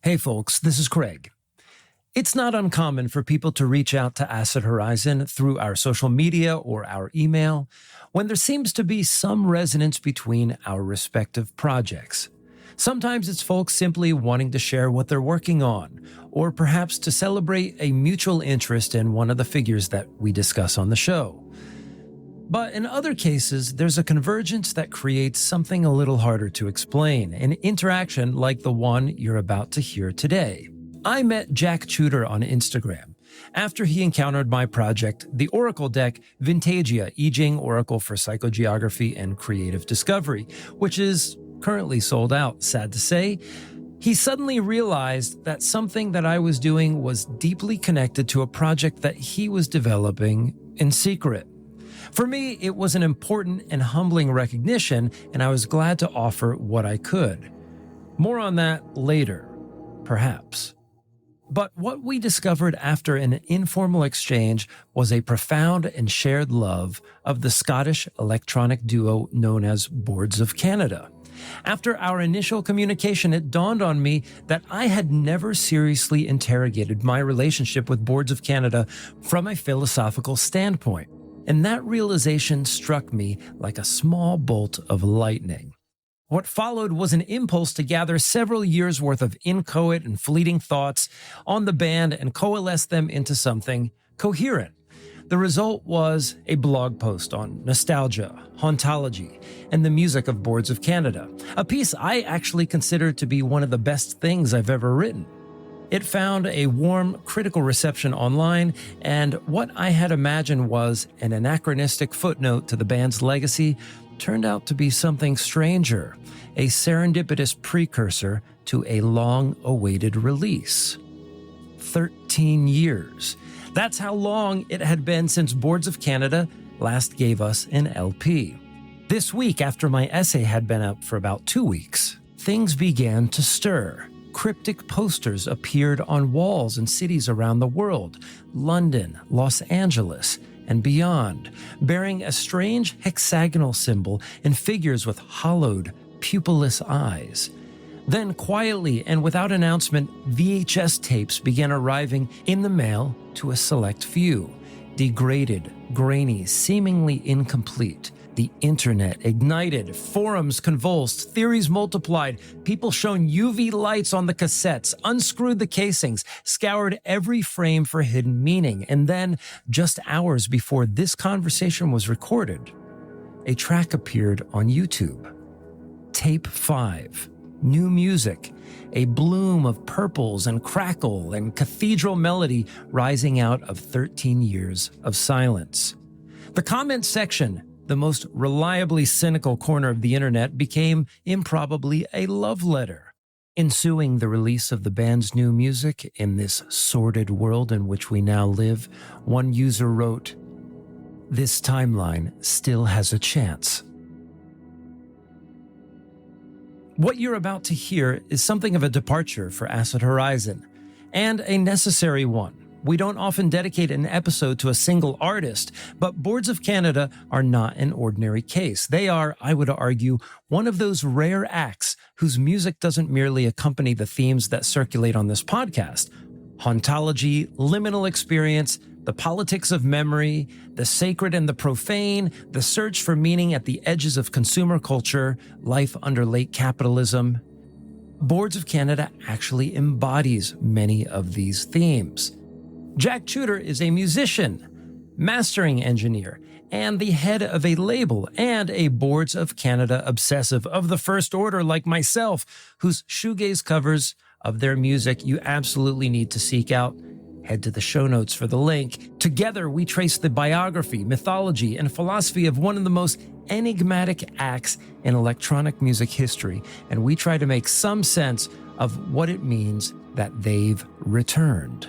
Hey folks, this is Craig. It's not uncommon for people to reach out to Acid Horizon through our social media or our email when there seems to be some resonance between our respective projects. Sometimes it's folks simply wanting to share what they're working on, or perhaps to celebrate a mutual interest in one of the figures that we discuss on the show. But in other cases, there's a convergence that creates something a little harder to explain, an interaction like the one you're about to hear today. I met Jack Chuter on Instagram after he encountered my project, the Oracle deck Vintagia, I Ching Oracle for Psychogeography and Creative Discovery, which is currently sold out, sad to say. He suddenly realized that something that I was doing was deeply connected to a project that he was developing in secret. For me, it was an important and humbling recognition, and I was glad to offer what I could. More on that later, perhaps. But what we discovered after an informal exchange was a profound and shared love of the Scottish electronic duo known as Boards of Canada. After our initial communication, it dawned on me that I had never seriously interrogated my relationship with Boards of Canada from a philosophical standpoint. And that realization struck me like a small bolt of lightning. What followed was an impulse to gather several years' worth of inchoate and fleeting thoughts on the band and coalesce them into something coherent. The result was a blog post on nostalgia, hauntology, and the music of Boards of Canada, a piece I actually consider to be one of the best things I've ever written. It found a warm, critical reception online, and what I had imagined was an anachronistic footnote to the band's legacy turned out to be something stranger, a serendipitous precursor to a long-awaited release. 13 years. That's how long it had been since Boards of Canada last gave us an LP. This week, after my essay had been up for about 2 weeks, things began to stir. Cryptic posters appeared on walls in cities around the world, London, Los Angeles, and beyond, bearing a strange hexagonal symbol and figures with hollowed, pupilless eyes. Then quietly and without announcement, VHS tapes began arriving in the mail to a select few. Degraded, grainy, seemingly incomplete. The internet ignited, forums convulsed, theories multiplied, people shone UV lights on the cassettes, unscrewed the casings, scoured every frame for hidden meaning, and then, just hours before this conversation was recorded, a track appeared on YouTube. Tape 5. New music, a bloom of purples and crackle and cathedral melody rising out of 13 years of silence. The comment section, the most reliably cynical corner of the internet, became improbably a love letter. Ensuing the release of the band's new music in this sordid world in which we now live, one user wrote, "This timeline still has a chance." What you're about to hear is something of a departure for Acid Horizon, and a necessary one. We don't often dedicate an episode to a single artist, but Boards of Canada are not an ordinary case. They are, I would argue, one of those rare acts whose music doesn't merely accompany the themes that circulate on this podcast. Hauntology, liminal experience, the politics of memory, the sacred and the profane, the search for meaning at the edges of consumer culture, life under late capitalism. Boards of Canada actually embodies many of these themes. Jack Chuter is a musician, mastering engineer, and the head of a label and a Boards of Canada obsessive of the first order like myself, whose shoegaze covers of their music you absolutely need to seek out. Head to the show notes for the link. Together, we trace the biography, mythology, and philosophy of one of the most enigmatic acts in electronic music history, and we try to make some sense of what it means that they've returned,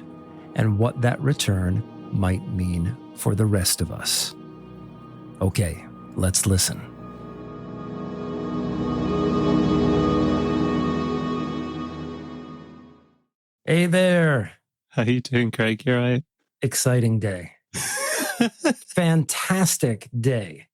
and what that return might mean for the rest of us. Okay, let's listen. Hey there. How you doing, Craig? You all right? Exciting day. Fantastic day.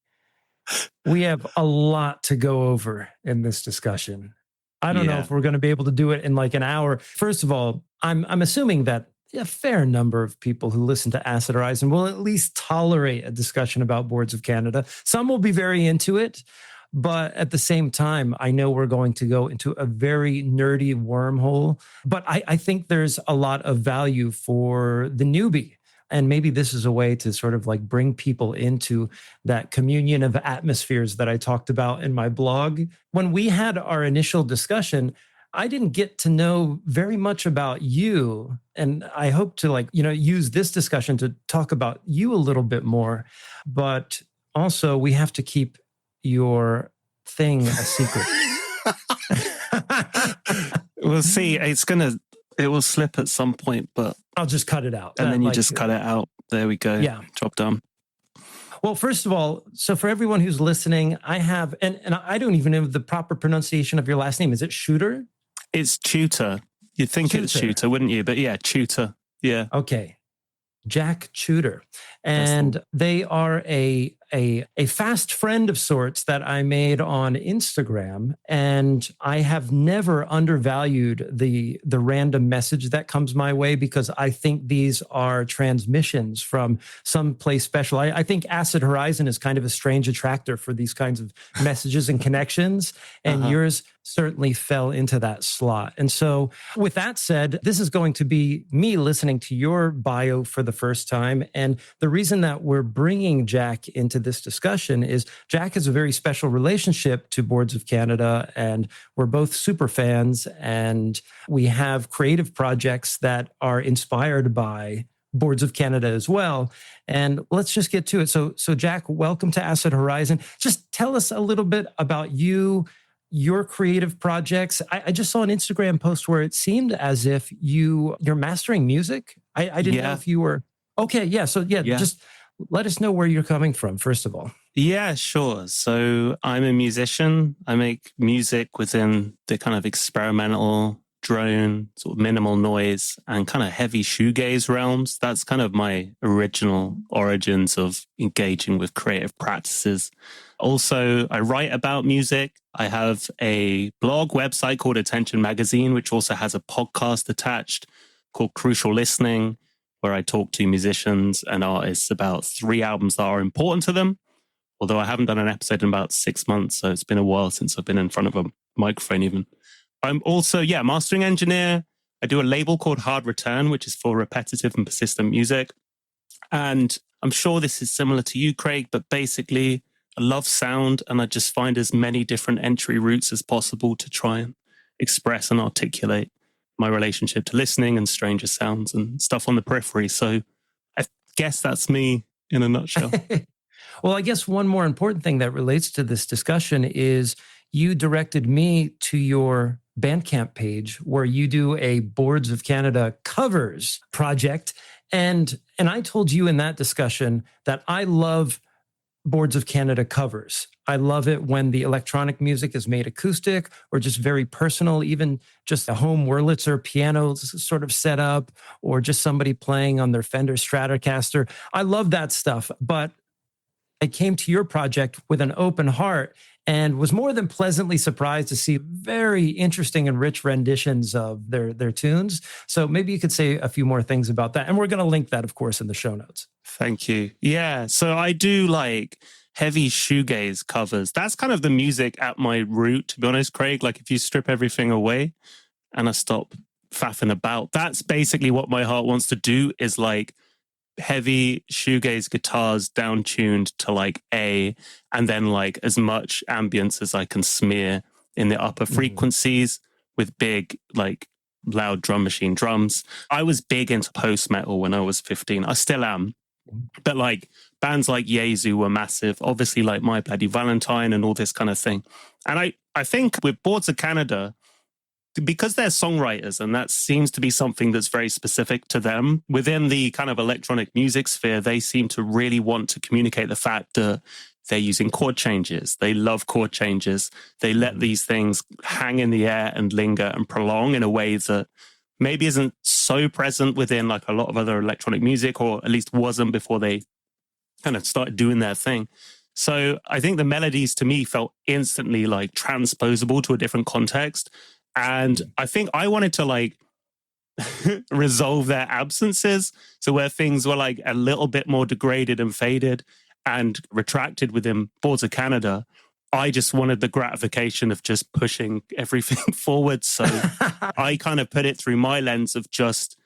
We have a lot to go over in this discussion. I don't know Yeah. if we're going to be able to do it in like an hour. First of all, I'm assuming that a fair number of people who listen to Acid Horizon will at least tolerate a discussion about Boards of Canada. Some will be very into it, but at the same time, I know we're going to go into a very nerdy wormhole. But I think there's a lot of value for the newbie. And maybe this is a way to sort of like bring people into that communion of atmospheres that I talked about in my blog. When we had our initial discussion, I didn't get to know very much about you. And I hope to use this discussion to talk about you a little bit more. But also, we have to keep your thing a secret. We'll see. It will slip at some point, but I'll just cut it out. And then you just cut it out. There we go. Yeah. Job done. Well, first of all, so for everyone who's listening, I have, and I don't even know the proper pronunciation of your last name. Is it Chuter? It's Chuter. You'd think it's Chuter, wouldn't you? But yeah, Chuter. Yeah. Okay. Jack Chuter. And they are a fast friend of sorts that I made on Instagram. And I have never undervalued the random message that comes my way, because I think these are transmissions from someplace special. I think Acid Horizon is kind of a strange attractor for these kinds of messages and connections. And yours certainly fell into that slot. And so with that said, this is going to be me listening to your bio for the first time. And the reason that we're bringing Jack into this discussion is Jack has a very special relationship to Boards of Canada, and we're both super fans, and we have creative projects that are inspired by Boards of Canada as well. And let's just get to it. So Jack, welcome to Acid Horizon. Just tell us a little bit about you, your creative projects. I just saw an Instagram post where it seemed as if you're mastering music. I didn't know if you were. Okay, yeah. So just let us know where you're coming from, first of all. Yeah, sure. So I'm a musician. I make music within the kind of experimental, drone, sort of minimal noise and kind of heavy shoegaze realms. That's kind of my original origins of engaging with creative practices. Also, I write about music. I have a blog website called Attention Magazine, which also has a podcast attached called Crucial Listening, where I talk to musicians and artists about 3 albums that are important to them. Although I haven't done an episode in about 6 months, so it's been a while since I've been in front of a microphone even. I'm also, mastering engineer. I do a label called Hard Return, which is for repetitive and persistent music. And I'm sure this is similar to you, Craig, but basically I love sound, and I just find as many different entry routes as possible to try and express and articulate my relationship to listening and stranger sounds and stuff on the periphery. So I guess that's me in a nutshell. Well, I guess one more important thing that relates to this discussion is you directed me to your Bandcamp page where you do a Boards of Canada covers project. And I told you in that discussion that I love Boards of Canada covers. I love it when the electronic music is made acoustic or just very personal, even just a home Wurlitzer piano sort of set up, or just somebody playing on their Fender Stratocaster. I love that stuff. But I came to your project with an open heart and was more than pleasantly surprised to see very interesting and rich renditions of their tunes. So maybe you could say a few more things about that. And we're going to link that, of course, in the show notes. Thank you. Yeah. So I do like heavy shoegaze covers. That's kind of the music at my root, to be honest, Craig. Like if you strip everything away and I stop faffing about, that's basically what my heart wants to do, is like heavy shoegaze guitars down tuned to like A, and then like as much ambience as I can smear in the upper frequencies with big like loud drum machine drums. I was big into post metal when I was 15. I still am. But like bands like Yezu were massive, obviously like My Bloody Valentine and all this kind of thing. And I think with Boards of Canada, because they're songwriters, and that seems to be something that's very specific to them, within the kind of electronic music sphere, they seem to really want to communicate the fact that they're using chord changes. They love chord changes. They let these things hang in the air and linger and prolong in a way that maybe isn't so present within like a lot of other electronic music, or at least wasn't before they kind of started doing their thing. So I think the melodies to me felt instantly like transposable to a different context. And I think I wanted to like resolve their absences. So where things were like a little bit more degraded and faded and retracted within Boards of Canada, I just wanted the gratification of just pushing everything forward. So I kind of put it through my lens of just,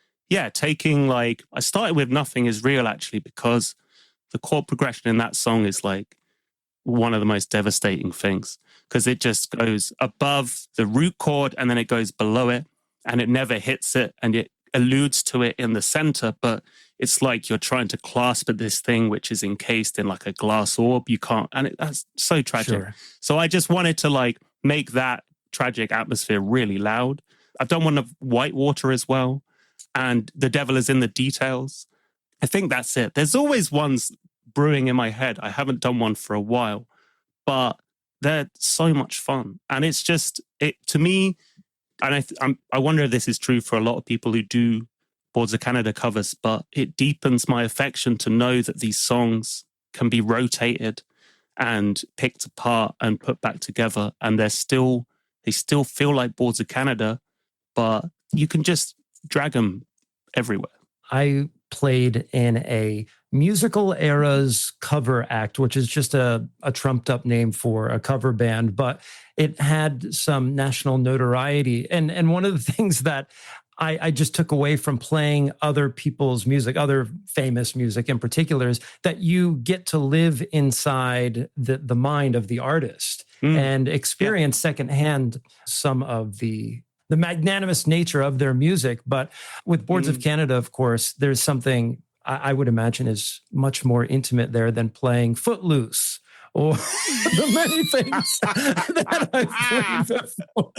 taking like, I started with Nothing Is Real actually, because the chord progression in that song is like one of the most devastating things, because it just goes above the root chord and then it goes below it and it never hits it, and it alludes to it in the center, but it's like you're trying to clasp at this thing which is encased in like a glass orb. You can't, and that's so tragic. Sure. So I just wanted to like make that tragic atmosphere really loud. I've done one of Whitewater as well, and The Devil Is in the Details. I think that's it. There's always ones brewing in my head. I haven't done one for a while, but they're so much fun. And it's just, it to me, and I wonder if this is true for a lot of people who do Boards of Canada covers, but it deepens my affection to know that these songs can be rotated and picked apart and put back together. And they still feel like Boards of Canada, but you can just drag them everywhere. I played in a musical eras cover act, which is just a trumped up name for a cover band, but it had some national notoriety. And one of the things that I just took away from playing other people's music, other famous music in particular, is that you get to live inside the mind of the artist and experience secondhand some of the magnanimous nature of their music. But with Boards of Canada, of course, there's something I would imagine is much more intimate there than playing Footloose or the many things that I've played before.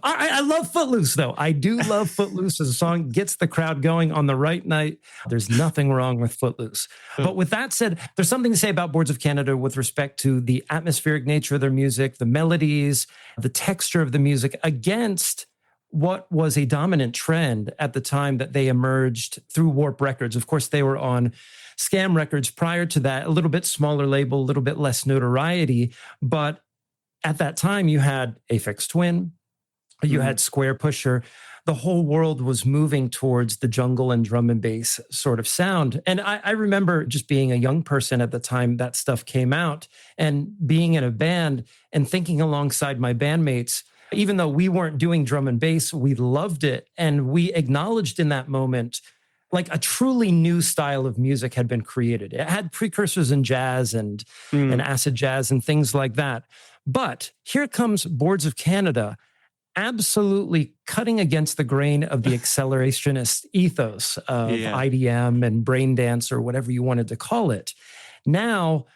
I love Footloose, though. I do love Footloose as a song. Gets the crowd going on the right night. There's nothing wrong with Footloose. But with that said, there's something to say about Boards of Canada with respect to the atmospheric nature of their music, the melodies, the texture of the music against what was a dominant trend at the time that they emerged through Warp Records. Of course, they were on Scam Records prior to that, a little bit smaller label, a little bit less notoriety. But at that time, you had Aphex Twin, you had Square Pusher. The whole world was moving towards the jungle and drum and bass sort of sound. And I remember just being a young person at the time that stuff came out and being in a band and thinking alongside my bandmates, even though we weren't doing drum and bass, we loved it. And we acknowledged in that moment, like a truly new style of music had been created. It had precursors in jazz and acid jazz and things like that. But here comes Boards of Canada, absolutely cutting against the grain of the accelerationist ethos of IDM and brain dance or whatever you wanted to call it. Now,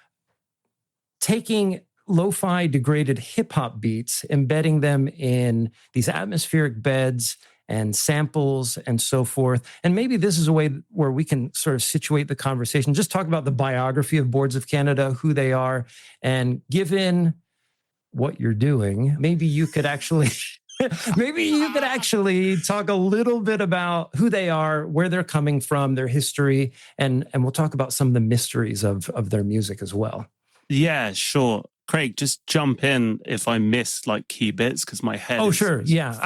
taking lo-fi degraded hip-hop beats, embedding them in these atmospheric beds and samples and so forth. And maybe this is a way where we can sort of situate the conversation, just talk about the biography of Boards of Canada, who they are, and given what you're doing, maybe you could actually talk a little bit about who they are, where they're coming from, their history, and we'll talk about some of the mysteries of their music as well. Yeah, sure. Craig, just jump in if I miss like key bits, because my head. Oh, sure, yeah.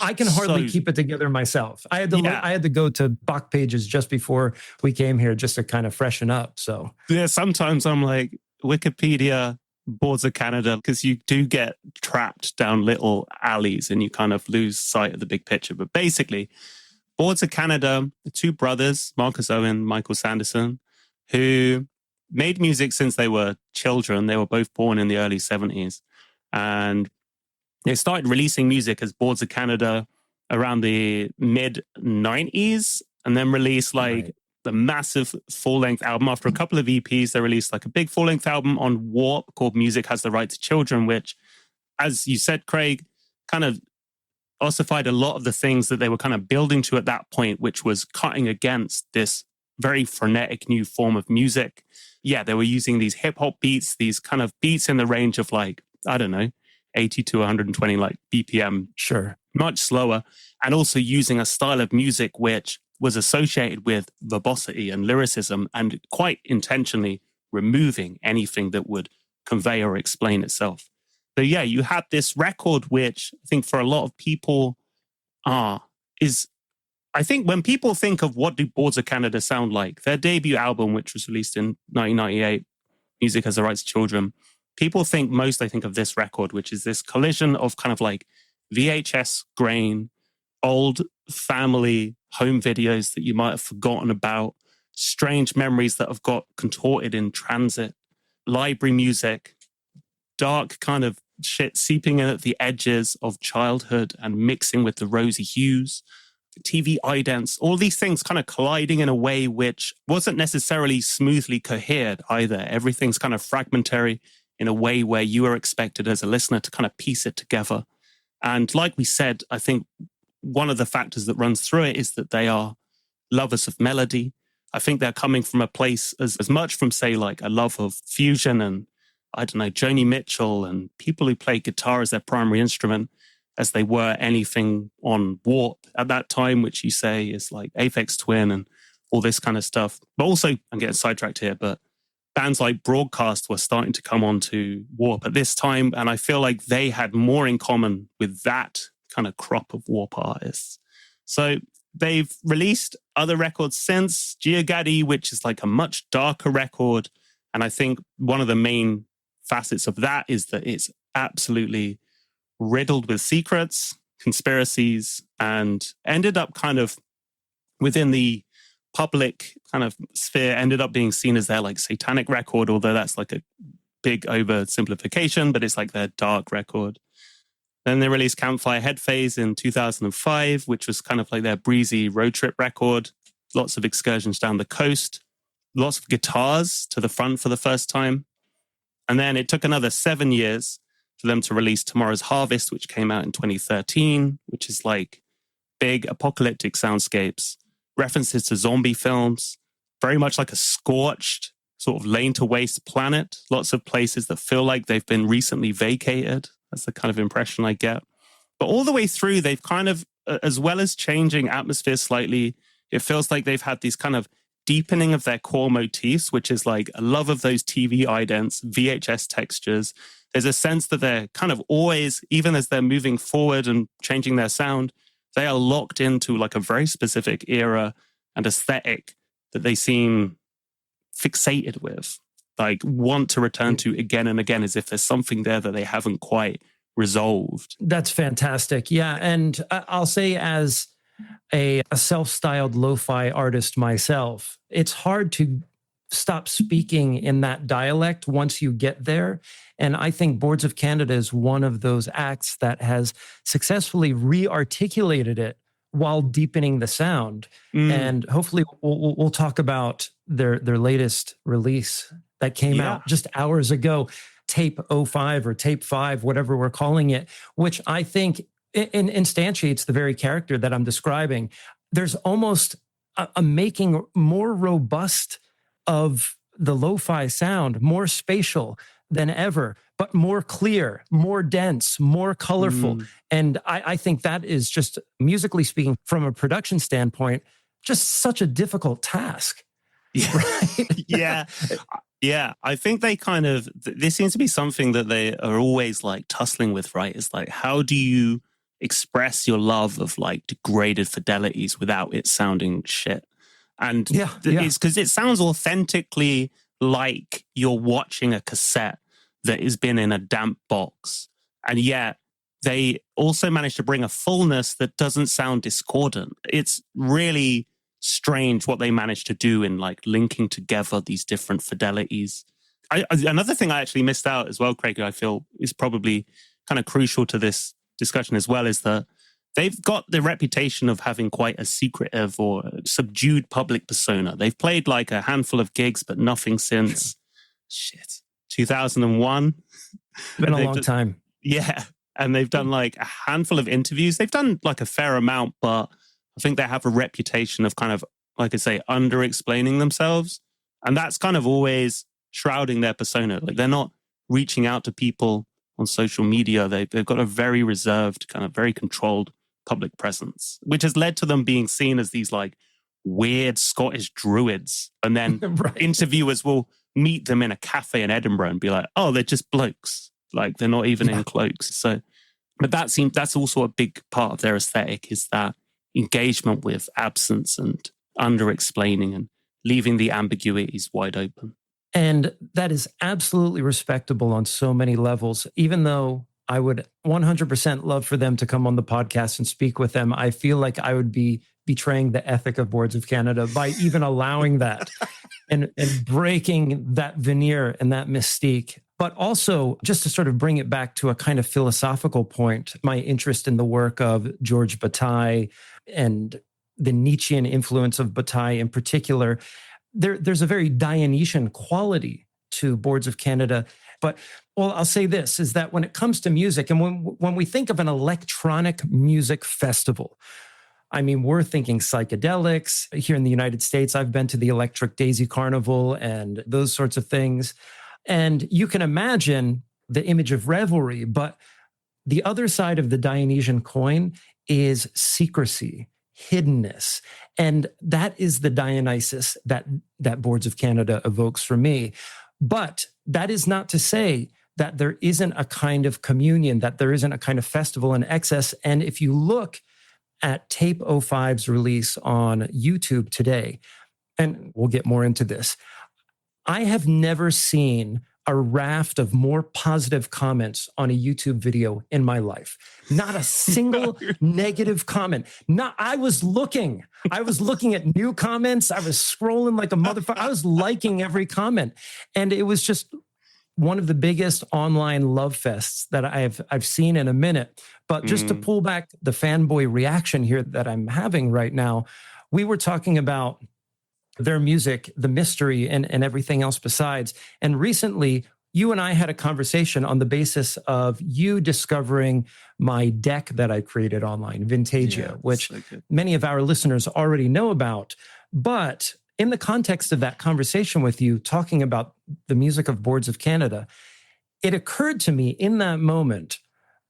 I can hardly keep it together myself. I had to go to Bach pages just before we came here just to kind of freshen up. So yeah, sometimes I'm like Wikipedia, Boards of Canada, because you do get trapped down little alleys and you kind of lose sight of the big picture. But basically, Boards of Canada, two brothers, Marcus Owen, Michael Sanderson, who made music since they were children. They were both born in the early 70s. And they started releasing music as Boards of Canada around the mid-90s, and then released the massive full-length album. After a couple of EPs, they released like a big full-length album on Warp called Music Has the Right to Children, which, as you said, Craig, kind of ossified a lot of the things that they were kind of building to at that point, which was cutting against this very frenetic new form of music. Yeah, they were using these hip-hop beats, these kind of beats in the range of like, I don't know, 80 to 120 like BPM. Sure. Much slower. And also using a style of music which was associated with verbosity and lyricism, and quite intentionally removing anything that would convey or explain itself. So yeah, you had this record, which I think for a lot of people is, I think when people think of what do Boards of Canada sound like, their debut album, which was released in 1998, Music as the Rights of Children, people think most, I think of this record, which is this collision of kind of like VHS grain, old family home videos that you might have forgotten about, strange memories that have got contorted in transit, library music, dark kind of shit seeping in at the edges of childhood and mixing with the rosy hues, TV idents, all these things kind of colliding in a way which wasn't necessarily smoothly cohered either. Everything's kind of fragmentary in a way where you are expected as a listener to kind of piece it together. And like we said, I think one of the factors that runs through it is that they are lovers of melody. I think they're coming from a place as much from, say, like a love of fusion and, I don't know, Joni Mitchell and people who play guitar as their primary instrument as they were anything on Warp at that time, which you say is like Aphex Twin and all this kind of stuff. But also, I'm getting sidetracked here, but bands like Broadcast were starting to come onto Warp at this time. And I feel like they had more in common with that kind of crop of Warp artists. So they've released other records since, Giogadi, which is like a much darker record. And I think one of the main facets of that is that it's absolutely riddled with secrets, conspiracies, and ended up kind of within the public kind of sphere, ended up being seen as their like satanic record, although that's like a big oversimplification, but it's like their dark record. Then they released Campfire Head Phase in 2005, which was kind of like their breezy road trip record. Lots of excursions down the coast, lots of guitars to the front for the first time. And then it took another 7 years for them to release Tomorrow's Harvest, which came out in 2013, which is like big apocalyptic soundscapes, references to zombie films, very much like a scorched, sort of laid to waste planet. Lots of places that feel like they've been recently vacated. That's the kind of impression I get. But all the way through, they've kind of, as well as changing atmosphere slightly, it feels like they've had these kind of deepening of their core motifs, which is like a love of those TV idents, VHS textures. There's a sense that they're kind of always, even as they're moving forward and changing their sound, they are locked into like a very specific era and aesthetic that they seem fixated with, like want to return to again and again, as if there's something there that they haven't quite resolved. That's fantastic. Yeah. And I'll say, as a self-styled lo-fi artist myself, it's hard to stop speaking in that dialect once you get there. And I think Boards of Canada is one of those acts that has successfully re-articulated it while deepening the sound. And hopefully we'll talk about their latest release that came out just hours ago, Tape 05 or Tape 5, whatever we're calling it, which I think instantiates the very character that I'm describing. There's almost a making more robust of the lo-fi sound, more spatial than ever, but more clear, more dense, more colorful. And I think that is just, musically speaking, from a production standpoint, just such a difficult task. Yeah. Right? Yeah. I think they kind of, this seems to be something that they are always like tussling with, right? It's like, how do you express your love of like degraded fidelities without it sounding shit? And it's because it sounds authentically like you're watching a cassette that has been in a damp box. And yet they also manage to bring a fullness that doesn't sound discordant. It's really strange what they managed to do in like linking together these different fidelities. Another thing I actually missed out as well, Craig, I feel is probably kind of crucial to this discussion as well, is that they've got the reputation of having quite a secretive or subdued public persona. They've played like a handful of gigs, but nothing since 2001. It's been a long time. Yeah. And they've done like a handful of interviews. They've done like a fair amount, but I think they have a reputation of kind of, like I say, under-explaining themselves. And that's kind of always shrouding their persona. Like they're not reaching out to people on social media. They've got a very reserved, kind of very controlled public presence, which has led to them being seen as these like weird Scottish druids. And then interviewers will meet them in a cafe in Edinburgh and be like, oh, they're just blokes. Like they're not even in cloaks. So, but that's also a big part of their aesthetic, is that engagement with absence and under-explaining and leaving the ambiguities wide open. And that is absolutely respectable on so many levels. Even though I would 100% love for them to come on the podcast and speak with them, I feel like I would be betraying the ethic of Boards of Canada by even allowing that and breaking that veneer and that mystique. But also, just to sort of bring it back to a kind of philosophical point, my interest in the work of George Bataille and the Nietzschean influence of Bataille in particular, there's a very Dionysian quality to Boards of Canada. But, well, I'll say this, is that when it comes to music, and when we think of an electronic music festival, I mean, we're thinking psychedelics. Here in the United States, I've been to the Electric Daisy Carnival and those sorts of things. And you can imagine the image of revelry, but the other side of the Dionysian coin is secrecy, hiddenness. And that is the Dionysus that Boards of Canada evokes for me. But that is not to say that there isn't a kind of communion, that there isn't a kind of festival in excess. And if you look at Tape 05's release on YouTube today, and we'll get more into this, I have never seen a raft of more positive comments on a YouTube video in my life. Not a single negative comment. I was looking at new comments. I was scrolling like a motherfucker. I was liking every comment. And it was just one of the biggest online love fests that I've seen in a minute. But just to pull back the fanboy reaction here that I'm having right now, we were talking about their music, the mystery, and everything else besides. And recently, you and I had a conversation on the basis of you discovering my deck that I created online, Vintagia, which many of our listeners already know about. But in the context of that conversation with you, talking about the music of Boards of Canada, it occurred to me in that moment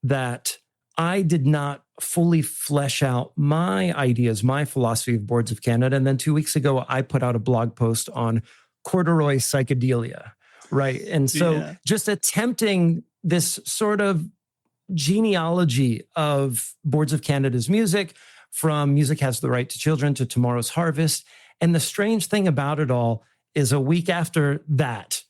that I did not fully flesh out my ideas, my philosophy of Boards of Canada. And then 2 weeks ago, I put out a blog post on Corduroy Psychedelia, right? And so just attempting this sort of genealogy of Boards of Canada's music, from Music Has the Right to Children to Tomorrow's Harvest. And the strange thing about it all is a week after that,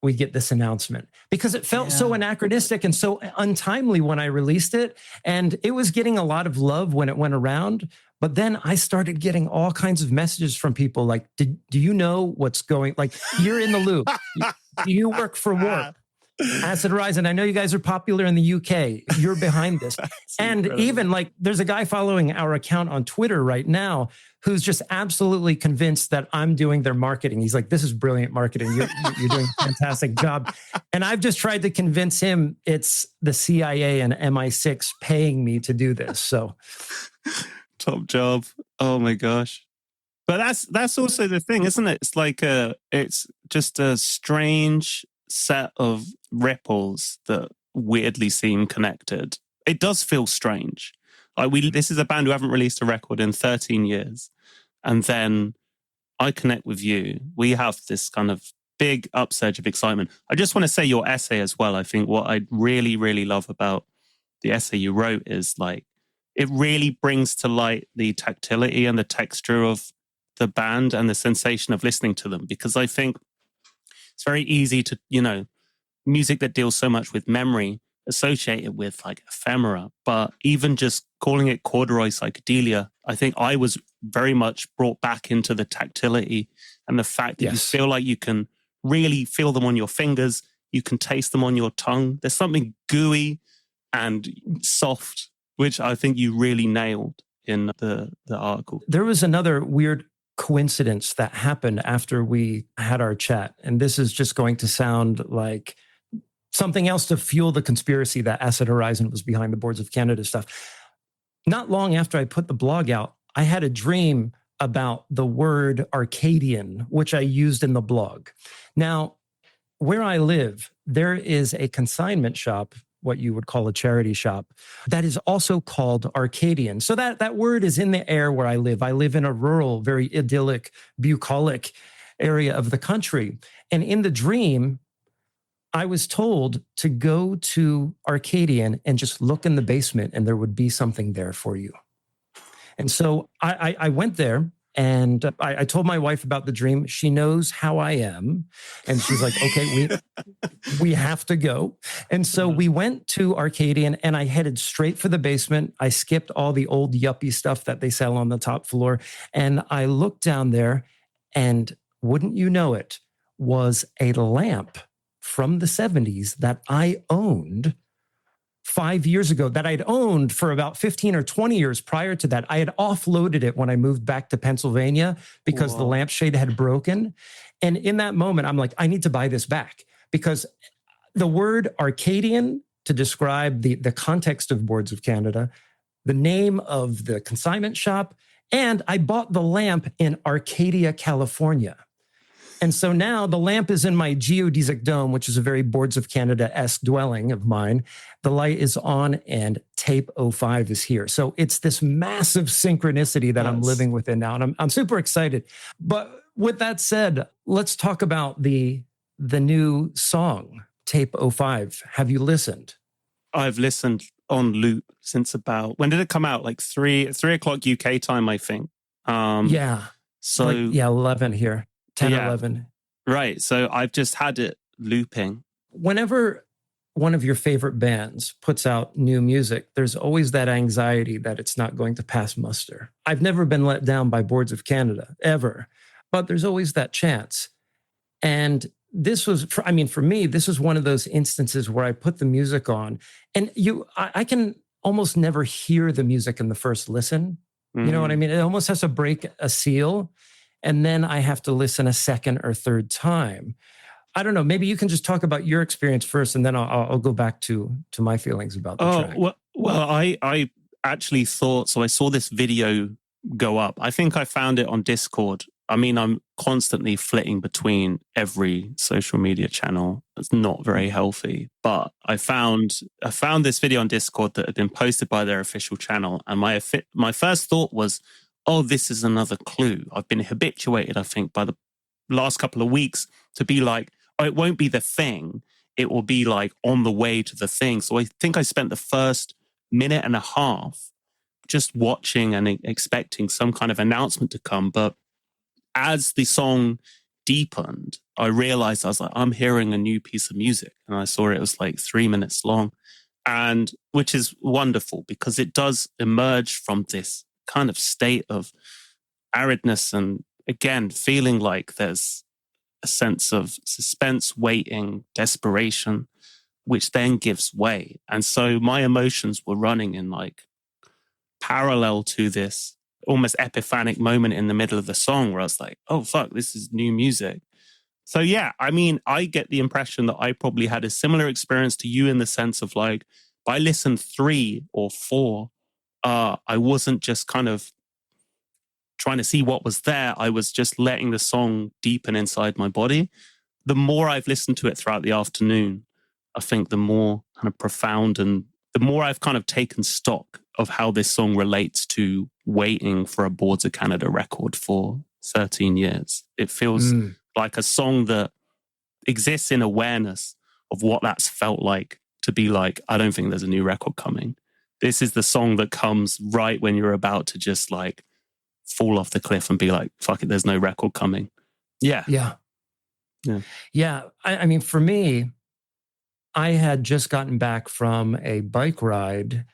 we get this announcement, because it felt so anachronistic and so untimely when I released it. And it was getting a lot of love when it went around. But then I started getting all kinds of messages from people like, do you know what's going, like, you're in the loop. Do you work for Warp? Acid Horizon, I know you guys are popular in the UK. You're behind this. And incredible. Even like there's a guy following our account on Twitter right now who's just absolutely convinced that I'm doing their marketing. He's like, this is brilliant marketing. You're doing a fantastic job. And I've just tried to convince him it's the CIA and MI6 paying me to do this. So top job. Oh my gosh. But that's also the thing, isn't it? It's like it's just a strange set of ripples that weirdly seem connected. It does feel strange. Like this is a band who haven't released a record in 13 years. And then I connect with you. We have this kind of big upsurge of excitement. I just want to say your essay as well. I think what I really, really love about the essay you wrote is like, it really brings to light the tactility and the texture of the band and the sensation of listening to them. Because I think it's very easy to, music that deals so much with memory, associated with like ephemera. But even just calling it Corduroy Psychedelia, I think I was very much brought back into the tactility and the fact that you feel like you can really feel them on your fingers. You can taste them on your tongue. There's something gooey and soft, which I think you really nailed in the article. There was another weird coincidence that happened after we had our chat. And this is just going to sound like something else to fuel the conspiracy that Acid Horizon was behind the Boards of Canada stuff. Not long after I put the blog out, I had a dream about the word Arcadian, which I used in the blog. Now, where I live, there is a consignment shop, what you would call a charity shop, that is also called Arcadian. So that word is in the air where I live. I live in a rural, very idyllic, bucolic area of the country. And in the dream, I was told to go to Arcadian and just look in the basement and there would be something there for you. And so I went there and I told my wife about the dream. She knows how I am. And she's like, okay, we have to go. And so we went to Arcadian and I headed straight for the basement. I skipped all the old yuppie stuff that they sell on the top floor. And I looked down there and wouldn't you know it, was a lamp from the 70s that I owned 5 years ago, that I'd owned for about 15 or 20 years prior to that. I had offloaded it when I moved back to Pennsylvania because the lampshade had broken. And in that moment, I'm like, I need to buy this back because the word Arcadian to describe the context of Boards of Canada, the name of the consignment shop, and I bought the lamp in Arcadia, California. And so now the lamp is in my geodesic dome, which is a very Boards of Canada-esque dwelling of mine. The light is on and tape 05 is here. So it's this massive synchronicity that I'm living within now. And I'm super excited. But with that said, let's talk about the new song, tape 05. Have you listened? I've listened on loop since about, when did it come out? Like 3 o'clock UK time, I think. Yeah. So like, 11 here. 10, 11. Right. So I've just had it looping. Whenever one of your favorite bands puts out new music, there's always that anxiety that it's not going to pass muster. I've never been let down by Boards of Canada, ever. But there's always that chance. And this was, for me, this was one of those instances where I put the music on and I can almost never hear the music in the first listen. You know what I mean? It almost has to break a seal. And then I have to listen a second or third time. I don't know. Maybe you can just talk about your experience first, and then I'll go back to my feelings about the track. Well, I actually thought, so I saw this video go up. I think I found it on Discord. I mean, I'm constantly flitting between every social media channel. It's not very healthy. But I found this video on Discord that had been posted by their official channel. And my first thought was, oh, this is another clue. I've been habituated, I think, by the last couple of weeks to be like, oh, it won't be the thing. It will be like on the way to the thing. So I think I spent the first minute and a half just watching and expecting some kind of announcement to come. But as the song deepened, I realized, I was like, I'm hearing a new piece of music. And I saw it was like 3 minutes long, and which is wonderful because it does emerge from this kind of state of aridness and, again, feeling like there's a sense of suspense, waiting, desperation, which then gives way. And so my emotions were running in like parallel to this almost epiphanic moment in the middle of the song where I was like, oh, fuck, this is new music. So yeah, I mean, I get the impression that I probably had a similar experience to you in the sense of like, by listen 3 or 4, I wasn't just kind of trying to see what was there. I was just letting the song deepen inside my body. The more I've listened to it throughout the afternoon, I think the more kind of profound and the more I've kind of taken stock of how this song relates to waiting for a Boards of Canada record for 13 years. It feels like a song that exists in awareness of what that's felt like to be like, I don't think there's a new record coming. This is the song that comes right when you're about to just like fall off the cliff and be like, fuck it, there's no record coming. Yeah. I mean, for me, I had just gotten back from a bike ride,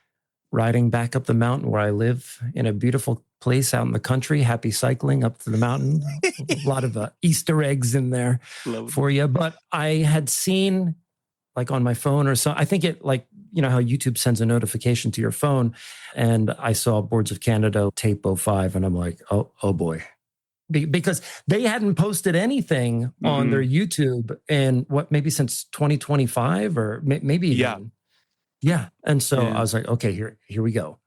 riding back up the mountain where I live in a beautiful place out in the country. Happy cycling up to the mountain. A lot of Easter eggs in there for you. But I had seen, like on my phone or so, I think it like, you know how YouTube sends a notification to your phone, and I saw Boards of Canada tape 05, and I'm like, oh boy. Because they hadn't posted anything on their YouTube in maybe since 2025 or maybe even. Yeah. And so I was like, okay, here we go.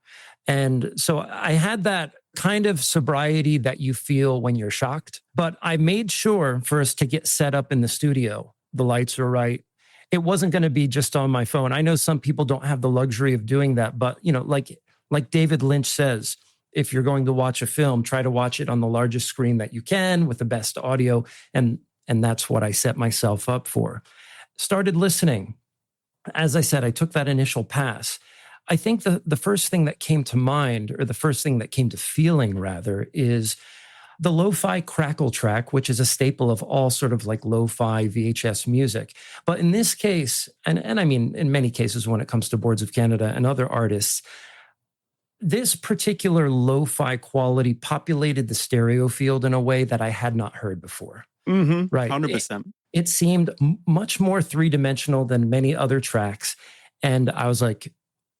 And so I had that kind of sobriety that you feel when you're shocked, but I made sure for us to get set up in the studio. The lights are right. It wasn't going to be just on my phone. I know some people don't have the luxury of doing that, but you know, like David Lynch says, if you're going to watch a film, try to watch it on the largest screen that you can with the best audio. And that's what I set myself up for. Started listening. As I said, I took that initial pass. I think the first thing that came to mind, or the first thing that came to feeling rather, is the lo-fi crackle track, which is a staple of all sort of like lo-fi VHS music. But in this case, and I mean, in many cases when it comes to Boards of Canada and other artists, this particular lo-fi quality populated the stereo field in a way that I had not heard before. Mm-hmm. Right. 100%. It seemed much more three-dimensional than many other tracks. And I was like,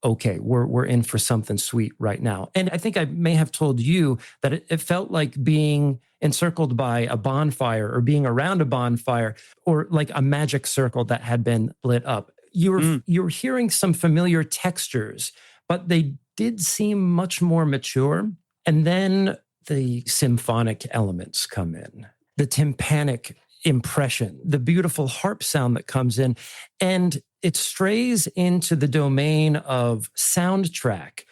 okay, we're in for something sweet right now. And I think I may have told you that it felt like being encircled by a bonfire, or being around a bonfire, or like a magic circle that had been lit up. You were hearing some familiar textures, but they did seem much more mature. And then the symphonic elements come in, the tympanic impression, the beautiful harp sound that comes in, and it strays into the domain of soundtrack,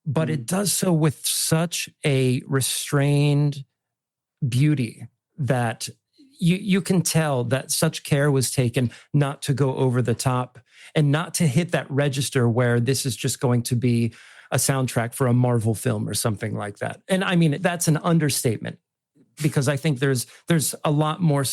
but it does so with such a restrained beauty that you can tell that such care was taken not to go over the top and not to hit that register where this is just going to be a soundtrack for a Marvel film or something like that. And I mean, that's an understatement, because I think there's a lot more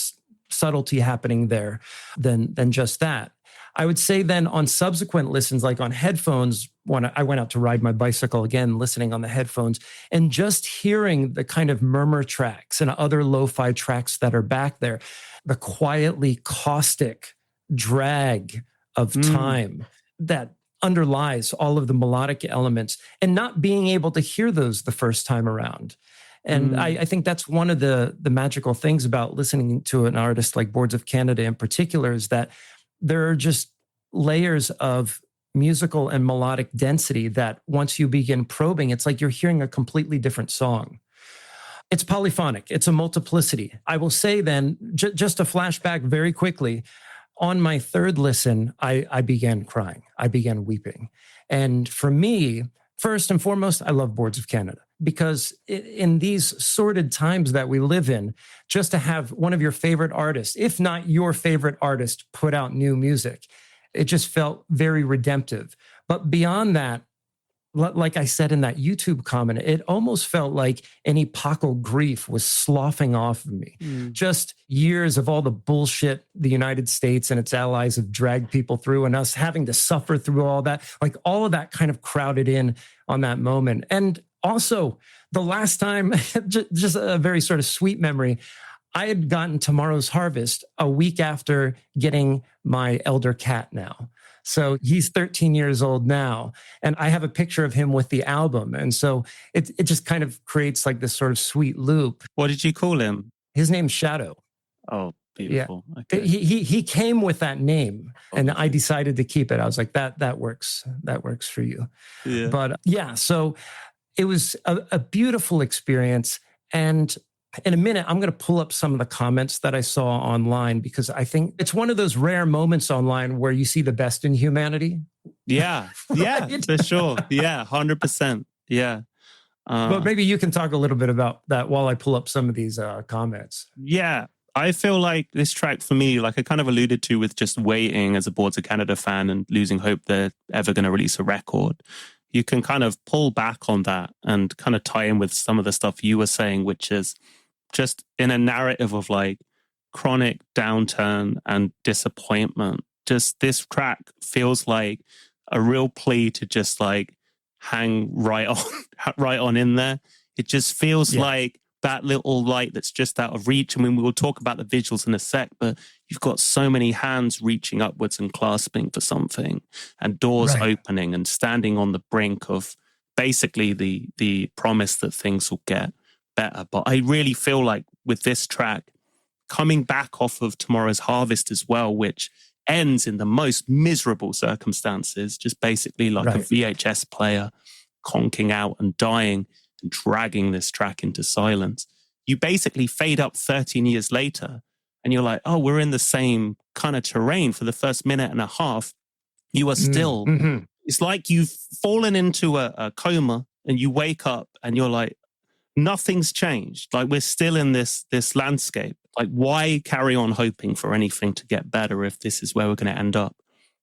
subtlety happening there than just that. I would say then on subsequent listens, like on headphones, when I went out to ride my bicycle again, listening on the headphones and just hearing the kind of murmur tracks and other lo-fi tracks that are back there, the quietly caustic drag of time that underlies all of the melodic elements, and not being able to hear those the first time around. And I think that's one of the magical things about listening to an artist like Boards of Canada in particular, is that there are just layers of musical and melodic density that once you begin probing, it's like you're hearing a completely different song. It's polyphonic. It's a multiplicity. I will say then, just a flashback very quickly, on my third listen, I began crying. I began weeping. And for me, first and foremost, I love Boards of Canada, because in these sordid times that we live in, just to have one of your favorite artists, if not your favorite artist, put out new music, it just felt very redemptive. But beyond that, like I said in that YouTube comment, it almost felt like an epochal grief was sloughing off of me. Just years of all the bullshit the United States and its allies have dragged people through, and us having to suffer through all that, like all of that kind of crowded in on that moment. And also, the last time, just a very sort of sweet memory, I had gotten Tomorrow's Harvest a week after getting my elder cat now. So he's 13 years old now, and I have a picture of him with the album. And so it just kind of creates like this sort of sweet loop. What did you call him? His name's Shadow. Oh, beautiful. Yeah. Okay. He came with that name, and I decided to keep it. I was like, that works. That works for you. Yeah. But yeah, so it was a beautiful experience. And in a minute, I'm going to pull up some of the comments that I saw online, because I think it's one of those rare moments online where you see the best in humanity. Yeah. Yeah, for sure. Yeah, 100%. Yeah. But maybe you can talk a little bit about that while I pull up some of these comments. Yeah. I feel like this track for me, like I kind of alluded to with just waiting as a Boards of Canada fan and losing hope they're ever going to release a record, you can kind of pull back on that and kind of tie in with some of the stuff you were saying, which is just in a narrative of like chronic downturn and disappointment. Just this track feels like a real plea to just like hang right on in there. It just feels like that little light that's just out of reach. I mean, we will talk about the visuals in a sec, but you've got so many hands reaching upwards and clasping for something, and doors opening and standing on the brink of basically the promise that things will get better. But I really feel like with this track, coming back off of Tomorrow's Harvest as well, which ends in the most miserable circumstances, just basically like a VHS player conking out and dying and dragging this track into silence. You basically fade up 13 years later and you're like, oh, we're in the same kind of terrain for the first minute and a half. You are still, it's like you've fallen into a coma and you wake up and you're like, nothing's changed. Like, we're still in this landscape. Like, why carry on hoping for anything to get better if this is where we're going to end up?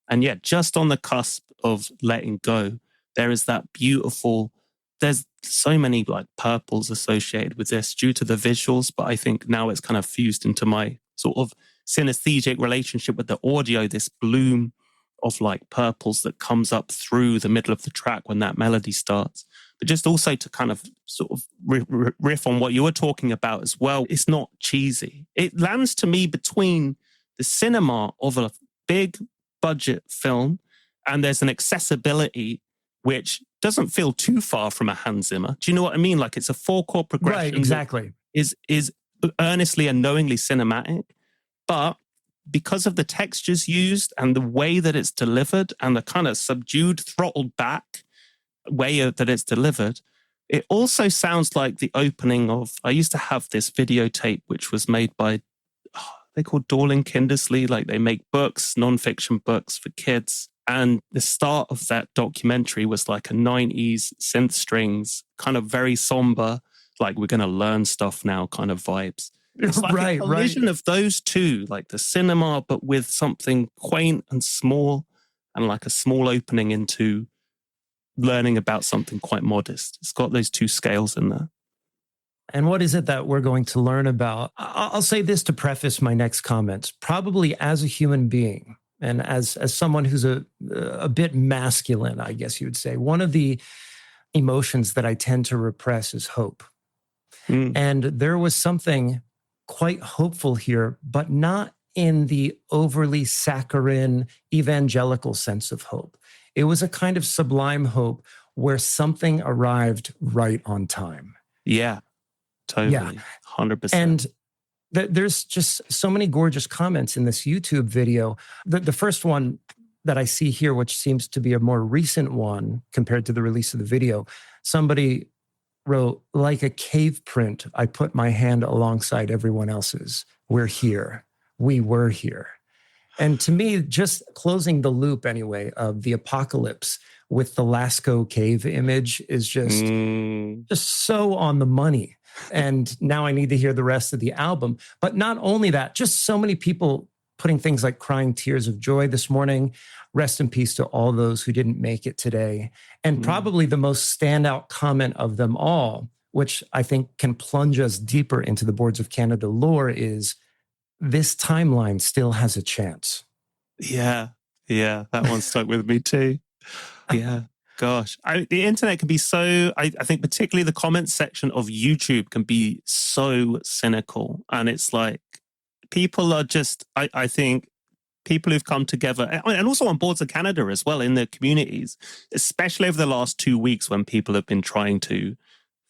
And yet, just on the cusp of letting go, there is that beautiful, there's so many like purples associated with this due to the visuals, but I think now it's kind of fused into my sort of synesthetic relationship with the audio, this bloom of like purples that comes up through the middle of the track when that melody starts. But just also to kind of sort of riff on what you were talking about as well, it's not cheesy. It lands to me between the cinema of a big budget film and there's an accessibility which doesn't feel too far from a Hans Zimmer. Do you know what I mean? Like, it's a 4-chord progression. Right, exactly. Is earnestly and knowingly cinematic, but because of the textures used and the way that it's delivered and the kind of subdued, throttled back way that it's delivered, it also sounds like the opening of, I used to have this videotape which was made by, they call Dorling Kindersley, like they make books, non-fiction books for kids. And the start of that documentary was like a 90s synth strings, kind of very somber, like we're going to learn stuff now kind of vibes. It's like a collision of those two, like the cinema, but with something quaint and small and like a small opening into learning about something quite modest. It's got those two scales in there. And what is it that we're going to learn about? I'll say this to preface my next comments. Probably as a human being and as someone who's a bit masculine, I guess you would say, one of the emotions that I tend to repress is hope. And there was something quite hopeful here, but not in the overly saccharine evangelical sense of hope. It was a kind of sublime hope where something arrived right on time. Yeah, totally. Yeah. 100%. And there's just so many gorgeous comments in this YouTube video. The first one that I see here, which seems to be a more recent one compared to the release of the video, somebody wrote, like a cave print, I put my hand alongside everyone else's. We're here. We were here. And to me, just closing the loop anyway of the apocalypse with the Lascaux cave image is just so on the money. And now I need to hear the rest of the album. But not only that, just so many people putting things like crying tears of joy this morning. Rest in peace to all those who didn't make it today. And probably the most standout comment of them all, which I think can plunge us deeper into the Boards of Canada lore, is this timeline still has a chance. Yeah, that one stuck with me too. Yeah, gosh. The internet can be so, I think particularly the comments section of YouTube can be so cynical. And it's like, people are just, I think, people who've come together, and also on Boards of Canada as well, in the communities, especially over the last 2 weeks when people have been trying to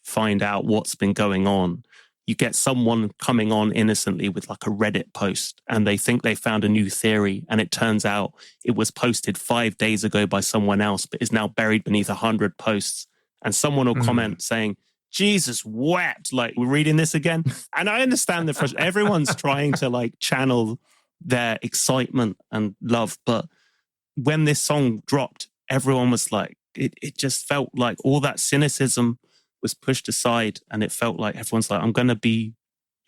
find out what's been going on. You get someone coming on innocently with like a Reddit post and they think they found a new theory, and it turns out it was posted 5 days ago by someone else, but is now buried beneath 100 posts. And someone will comment saying, Jesus wept, like, we're reading this again. And I understand that everyone's trying to like channel their excitement and love. But when this song dropped, everyone was like, it just felt like all that cynicism was pushed aside. And it felt like everyone's like, I'm going to be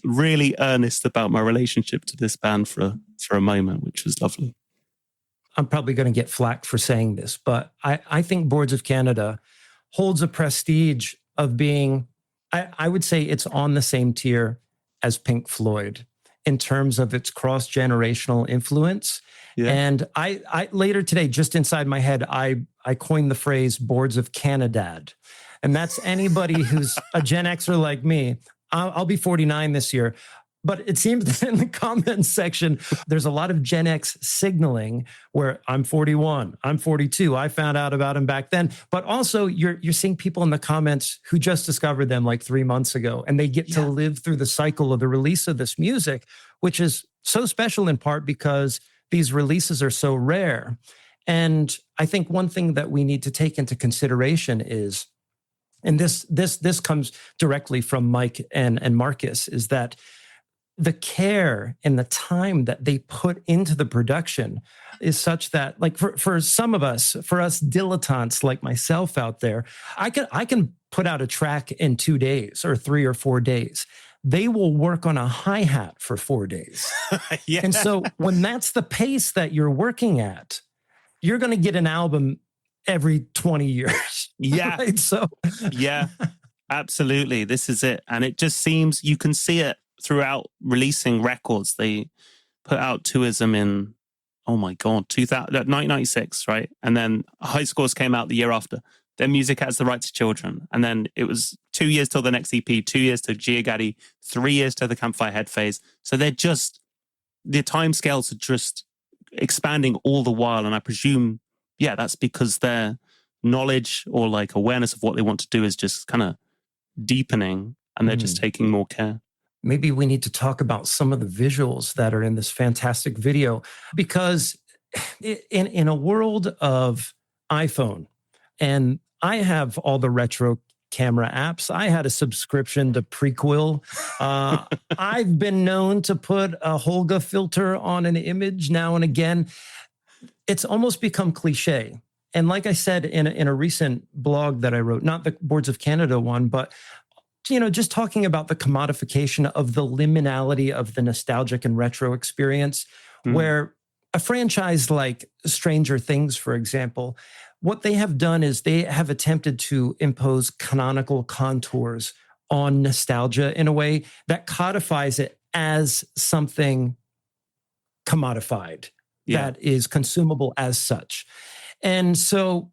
really earnest about my relationship to this band for a moment, which was lovely. I'm probably going to get flack for saying this, but I think Boards of Canada holds a prestige of being, I would say it's on the same tier as Pink Floyd in terms of its cross-generational influence. Yeah. And I later today, just inside my head, I coined the phrase Boards of Canadad. And that's anybody who's a Gen Xer like me. I'll be 49 this year. But it seems that in the comments section, there's a lot of Gen X signaling where I'm 41, I'm 42. I found out about him back then. But also you're seeing people in the comments who just discovered them like 3 months ago, and they get to live through the cycle of the release of this music, which is so special in part because these releases are so rare. And I think one thing that we need to take into consideration is, and this comes directly from Mike and Marcus, is that the care and the time that they put into the production is such that, like, for some of us, for us dilettantes like myself out there, I can put out a track in 2 days or 3 or 4 days. They will work on a hi-hat for 4 days. Yeah. And so when that's the pace that you're working at, you're going to get an album every 20 years. Yeah. Right? So yeah, absolutely. This is it. And it just seems, you can see it throughout releasing records. They put out two of them in, oh my God, 1996, right? And then High Scores came out the year after. Then Music Has the Right to Children. And then it was 2 years till the next EP, 2 years to Giagatti, 3 years to the Campfire Head phase. So they're just, the timescales are just expanding all the while. And I presume, yeah, that's because their knowledge or like awareness of what they want to do is just kind of deepening, and they're just taking more care. Maybe we need to talk about some of the visuals that are in this fantastic video, because in a world of iPhone, and I have all the retro camera apps. I had a subscription to Prequel. I've been known to put a Holga filter on an image now and again. It's almost become cliche. And like I said in a recent blog that I wrote, not the Boards of Canada one, but just talking about the commodification of the liminality of the nostalgic and retro experience, where a franchise like Stranger Things, for example, what they have done is they have attempted to impose canonical contours on nostalgia in a way that codifies it as something commodified, that is consumable as such. And so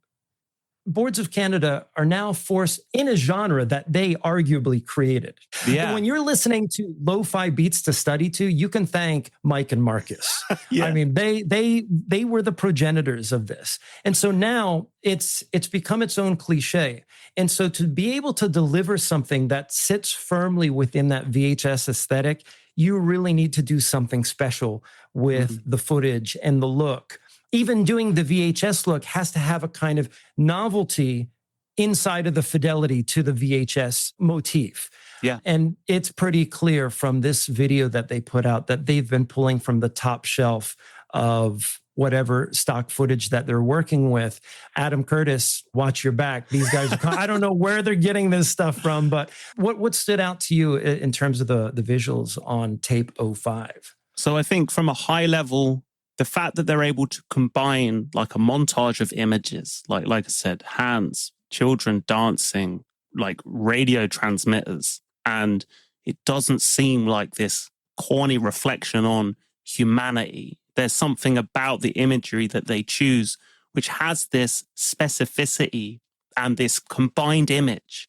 Boards of Canada are now forced in a genre that they arguably created. Yeah. And when you're listening to lo-fi beats to study to, you can thank Mike and Marcus. Yeah. I mean, they were the progenitors of this. And so now it's become its own cliche. And so to be able to deliver something that sits firmly within that VHS aesthetic, you really need to do something special with the footage and the look. Even doing the VHS look has to have a kind of novelty inside of the fidelity to the VHS motif. Yeah. And it's pretty clear from this video that they put out that they've been pulling from the top shelf of whatever stock footage that they're working with. Adam Curtis, watch your back. These guys are, I don't know where they're getting this stuff from, but what stood out to you in terms of the visuals on tape 05? So I think from a high level, the fact that they're able to combine like a montage of images, like I said, hands, children dancing, like radio transmitters, and it doesn't seem like this corny reflection on humanity. There's something about the imagery that they choose which has this specificity and this combined image,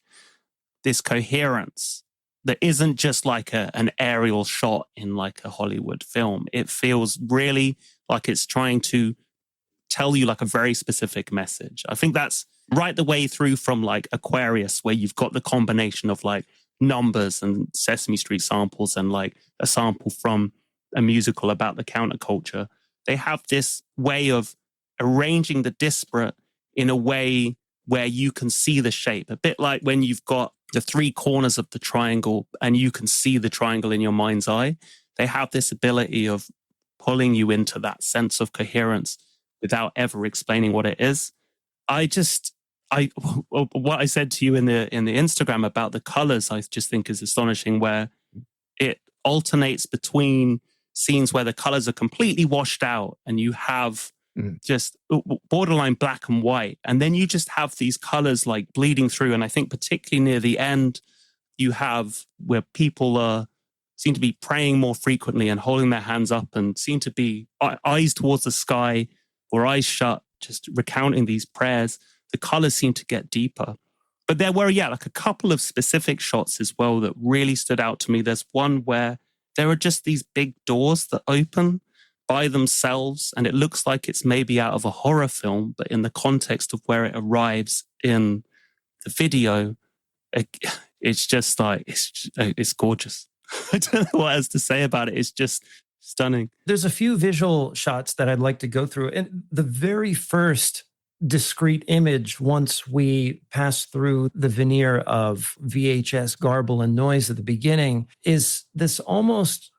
this coherence that isn't just like an aerial shot in like a Hollywood film. It feels really like it's trying to tell you like a very specific message. I think that's right the way through from like Aquarius, where you've got the combination of like numbers and Sesame Street samples and like a sample from a musical about the counterculture. They have this way of arranging the disparate in a way where you can see the shape, a bit like when you've got the three corners of the triangle and you can see the triangle in your mind's eye. They have this ability of pulling you into that sense of coherence without ever explaining what it is. What I said to you in the Instagram about the colors, I just think is astonishing, where it alternates between scenes where the colors are completely washed out and you have just borderline black and white. And then you just have these colors like bleeding through. And I think particularly near the end, you have where people seem to be praying more frequently and holding their hands up and seem to be eyes towards the sky or eyes shut, just recounting these prayers. The colors seem to get deeper. But there were, like a couple of specific shots as well that really stood out to me. There's one where there are just these big doors that open by themselves, and it looks like it's maybe out of a horror film, but in the context of where it arrives in the video, it's just like, it's gorgeous. I don't know what else to say about it. It's just stunning. There's a few visual shots that I'd like to go through. And the very first discrete image, once we pass through the veneer of VHS garble and noise at the beginning, is this almost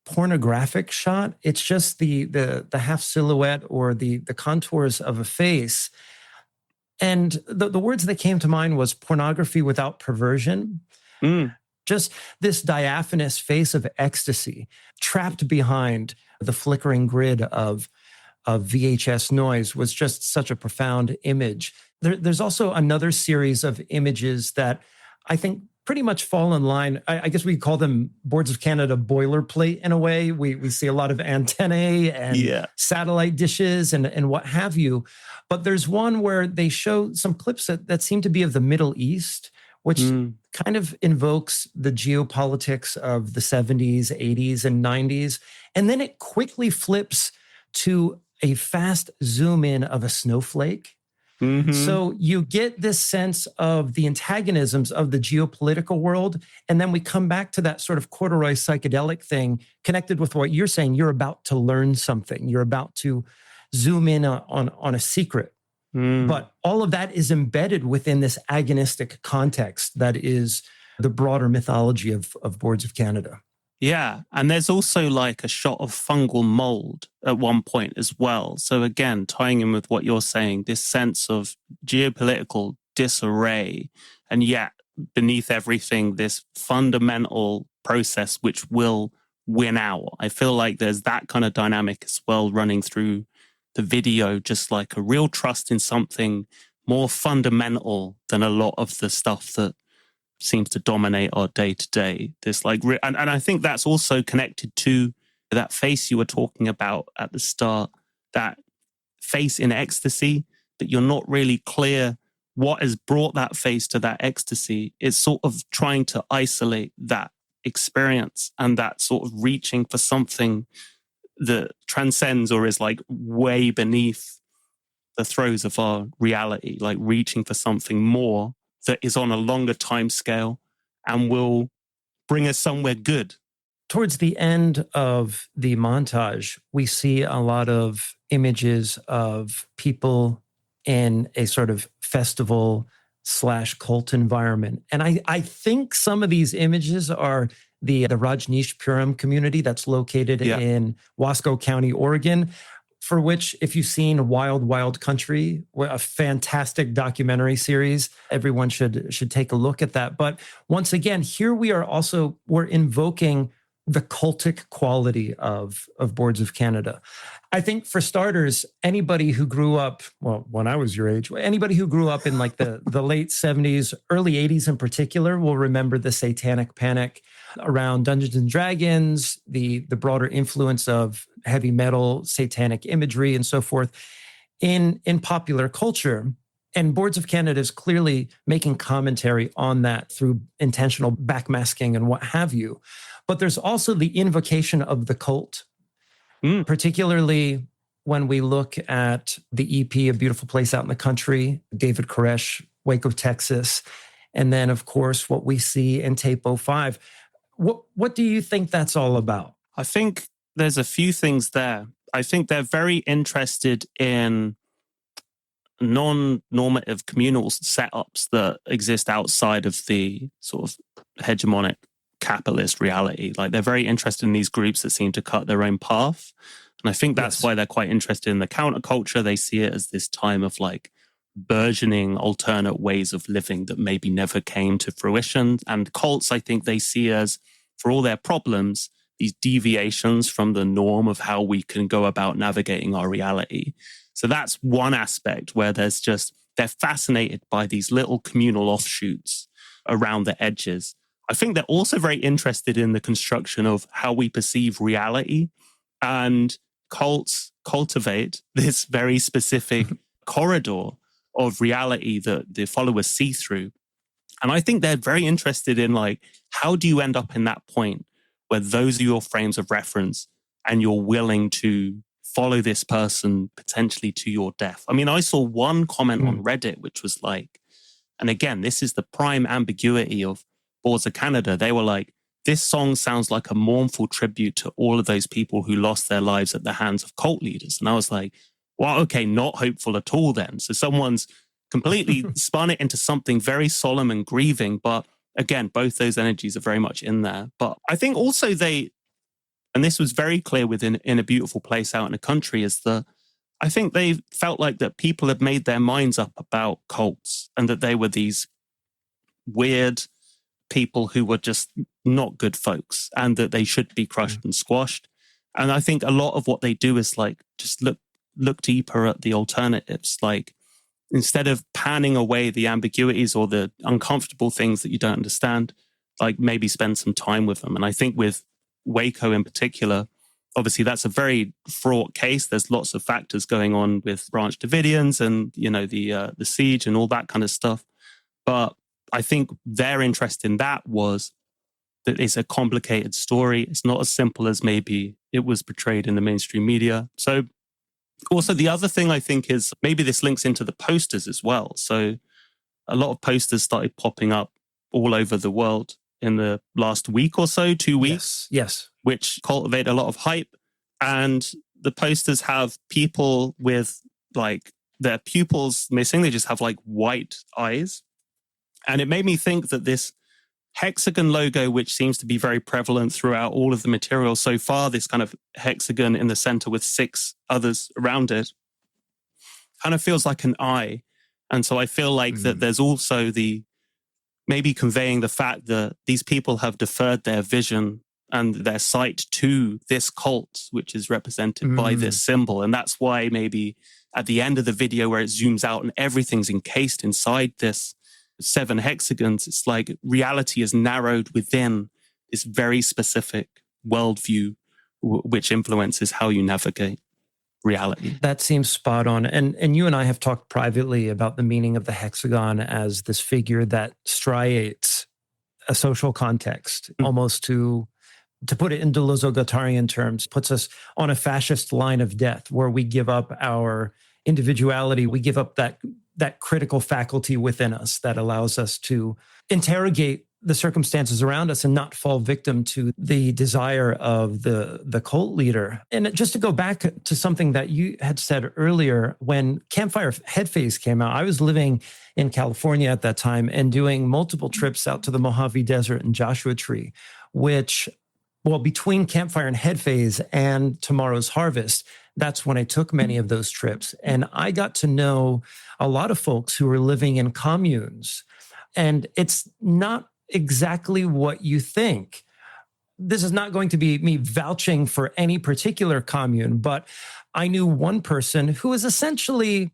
pornographic shot. It's just the half silhouette or the contours of a face. And the words that came to mind was pornography without perversion. Mm. Just this diaphanous face of ecstasy trapped behind the flickering grid of VHS noise was just such a profound image. There's also another series of images that I think pretty much fall in line. I guess we call them Boards of Canada boilerplate in a way. We see a lot of antennae and satellite dishes and what have you. But there's one where they show some clips that seem to be of the Middle East, which kind of invokes the geopolitics of the 70s, 80s, and 90s. And then it quickly flips to a fast zoom in of a snowflake. Mm-hmm. So you get this sense of the antagonisms of the geopolitical world. And then we come back to that sort of corduroy psychedelic thing connected with what you're saying. You're about to learn something. You're about to zoom in on a secret. But all of that is embedded within this agonistic context that is the broader mythology of Boards of Canada. Yeah. And there's also like a shot of fungal mold at one point as well. So again, tying in with what you're saying, this sense of geopolitical disarray, and yet beneath everything, this fundamental process which will win out. I feel like there's that kind of dynamic as well running through the video, just like a real trust in something more fundamental than a lot of the stuff that seems to dominate our day to day. This like, and I think that's also connected to that face you were talking about at the start, that face in ecstasy, that you're not really clear what has brought that face to that ecstasy. It's sort of trying to isolate that experience and that sort of reaching for something that transcends or is like way beneath the throes of our reality, like reaching for something more that is on a longer time scale and will bring us somewhere good. Towards the end of the montage, we see a lot of images of people in a sort of festival / cult environment. And I think some of these images are the Rajneeshpuram community that's located in Wasco County, Oregon, for which, if you've seen Wild Wild Country, a fantastic documentary series, everyone should take a look at that. But once again, here we're invoking the cultic quality of Boards of Canada. I think for starters, anybody who grew up, well, when I was your age, anybody who grew up in like the late 70s, early 80s in particular, will remember the satanic panic around Dungeons and Dragons, the broader influence of heavy metal, satanic imagery, and so forth in popular culture. And Boards of Canada is clearly making commentary on that through intentional backmasking and what have you. But there's also the invocation of the cult, particularly when we look at the EP, A Beautiful Place Out in the Country, David Koresh, Waco, Texas, and then, of course, what we see in Tape 05. What do you think that's all about? I think there's a few things there. I think they're very interested in non-normative communal setups that exist outside of the sort of hegemonic capitalist reality. Like they're very interested in these groups that seem to cut their own path. And I think that's why they're quite interested in the counterculture. They see it as this time of like burgeoning alternate ways of living that maybe never came to fruition. And cults, I think they see as, for all their problems, these deviations from the norm of how we can go about navigating our reality. So that's one aspect where they're fascinated by these little communal offshoots around the edges. I think they're also very interested in the construction of how we perceive reality, and cults cultivate this very specific corridor of reality that the followers see through. And I think they're very interested in like, how do you end up in that point where those are your frames of reference and you're willing to follow this person potentially to your death? I mean, I saw one comment on Reddit, which was like, and again, this is the prime ambiguity of Boards of Canada. They were like, this song sounds like a mournful tribute to all of those people who lost their lives at the hands of cult leaders. And I was like, well, okay, not hopeful at all then. So someone's completely spun it into something very solemn and grieving. But again, both those energies are very much in there. But I think also they and this was very clear within In a Beautiful Place Out in the Country, is that I think they felt like that people had made their minds up about cults and that they were these weird people who were just not good folks and that they should be crushed and squashed. And I think a lot of what they do is like just look deeper at the alternatives. Like instead of panning away the ambiguities or the uncomfortable things that you don't understand, like maybe spend some time with them. And I think with Waco in particular, obviously that's a very fraught case. There's lots of factors going on with Branch Davidians and, you know, the siege and all that kind of stuff. But I think their interest in that was that it's a complicated story. It's not as simple as maybe it was portrayed in the mainstream media. So also the other thing I think is maybe this links into the posters as well. So a lot of posters started popping up all over the world in the last week or so, 2 weeks. Yes. Which cultivate a lot of hype. And the posters have people with like their pupils missing. They just have like white eyes. And it made me think that this hexagon logo, which seems to be very prevalent throughout all of the material so far, this kind of hexagon in the center with 6 others around it, kind of feels like an eye. And so I feel like that there's also the maybe conveying the fact that these people have deferred their vision and their sight to this cult, which is represented by this symbol. And that's why maybe at the end of the video where it zooms out and everything's encased inside this 7 hexagons, it's like reality is narrowed within this very specific worldview, which influences how you navigate reality. That seems spot on. And you and I have talked privately about the meaning of the hexagon as this figure that striates a social context, almost to put it into Lozogotarian terms, puts us on a fascist line of death where we give up our individuality, we give up that critical faculty within us that allows us to interrogate the circumstances around us and not fall victim to the desire of the cult leader. And just to go back to something that you had said earlier, when Campfire Head Phase came out, I was living in California at that time and doing multiple trips out to the Mojave Desert and Joshua Tree, which, well, between Campfire and Head Phase and Tomorrow's Harvest, that's when I took many of those trips. And I got to know a lot of folks who were living in communes. And it's not exactly what you think. This is not going to be me vouching for any particular commune, but I knew one person who was essentially,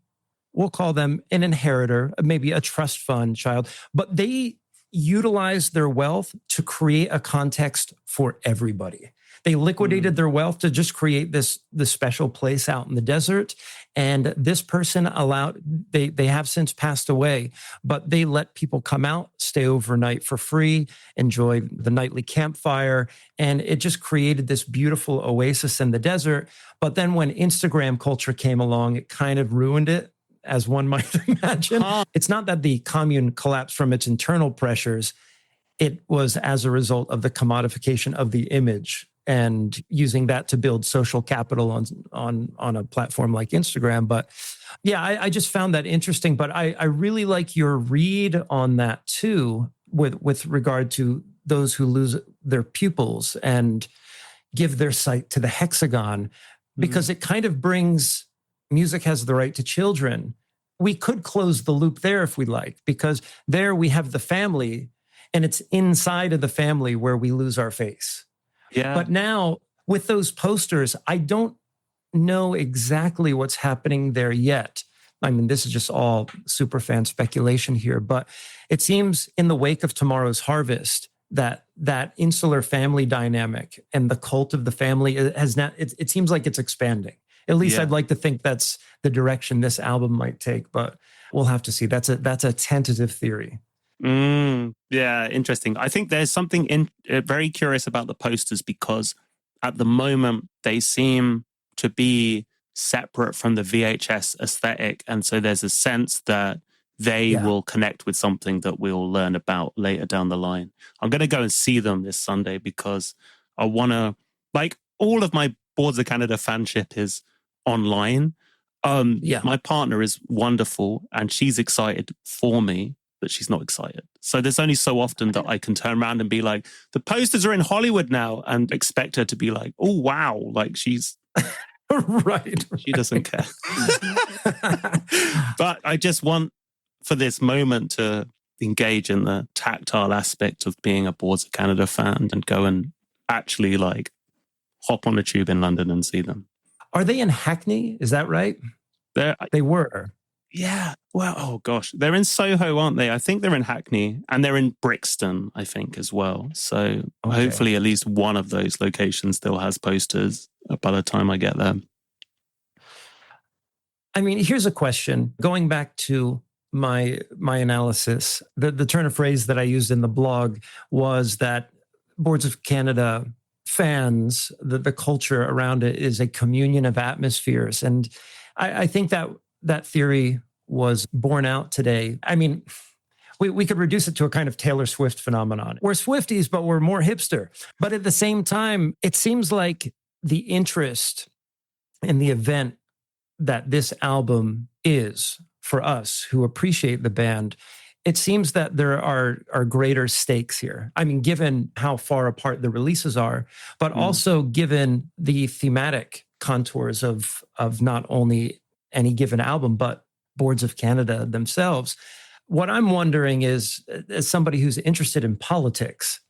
we'll call them an inheritor, maybe a trust fund child, but they utilized their wealth to create a context for everybody. They liquidated their wealth to just create this special place out in the desert. And this person they have since passed away, but they let people come out, stay overnight for free, enjoy the nightly campfire. And it just created this beautiful oasis in the desert. But then when Instagram culture came along, it kind of ruined it, as one might imagine. It's not that the commune collapsed from its internal pressures. It was as a result of the commodification of the image and using that to build social capital on a platform like Instagram. But yeah, I just found that interesting. But I really like your read on that too, with regard to those who lose their pupils and give their sight to the hexagon, because it kind of brings Music Has the Right to Children. We could close the loop there if we like, because there we have the family, and it's inside of the family where we lose our face. Yeah. But now with those posters, I don't know exactly what's happening there yet. I mean, this is just all super fan speculation here, but it seems in the wake of Tomorrow's Harvest that insular family dynamic and the cult of the family has not, it seems like it's expanding. At least I'd like to think that's the direction this album might take, but we'll have to see. That's a tentative theory. Yeah, interesting. I think there's something very curious about the posters, because at the moment they seem to be separate from the VHS aesthetic. And so there's a sense that they will connect with something that we'll learn about later down the line. I'm going to go and see them this Sunday because I want to, like, all of my Boards of Canada fanship is online. My partner is wonderful and she's excited for me. that she's not excited. So there's only so often that I can turn around and be like, the posters are in Hollywood now, and expect her to be like, oh, wow. Like she's... right. She doesn't care. But I just want for this moment to engage in the tactile aspect of being a Boards of Canada fan and go and actually like hop on a tube in London and see them. Are they in Hackney? Is that right? They were. Yeah. Well, oh gosh. They're in Soho, aren't they? I think they're in Hackney, and they're in Brixton, I think, as well. So hopefully at least one of those locations still has posters by the time I get there. I mean, here's a question. Going back to my analysis, the turn of phrase that I used in the blog was that Boards of Canada fans, the culture around it is a communion of atmospheres. And I think that theory was borne out today. I mean, we could reduce it to a kind of Taylor Swift phenomenon. We're Swifties, but we're more hipster. But at the same time, it seems like the interest in the event that this album is for us who appreciate the band, it seems that there are greater stakes here. I mean, given how far apart the releases are, but also given the thematic contours of not only any given album, but Boards of Canada themselves. What I'm wondering is, as somebody who's interested in politics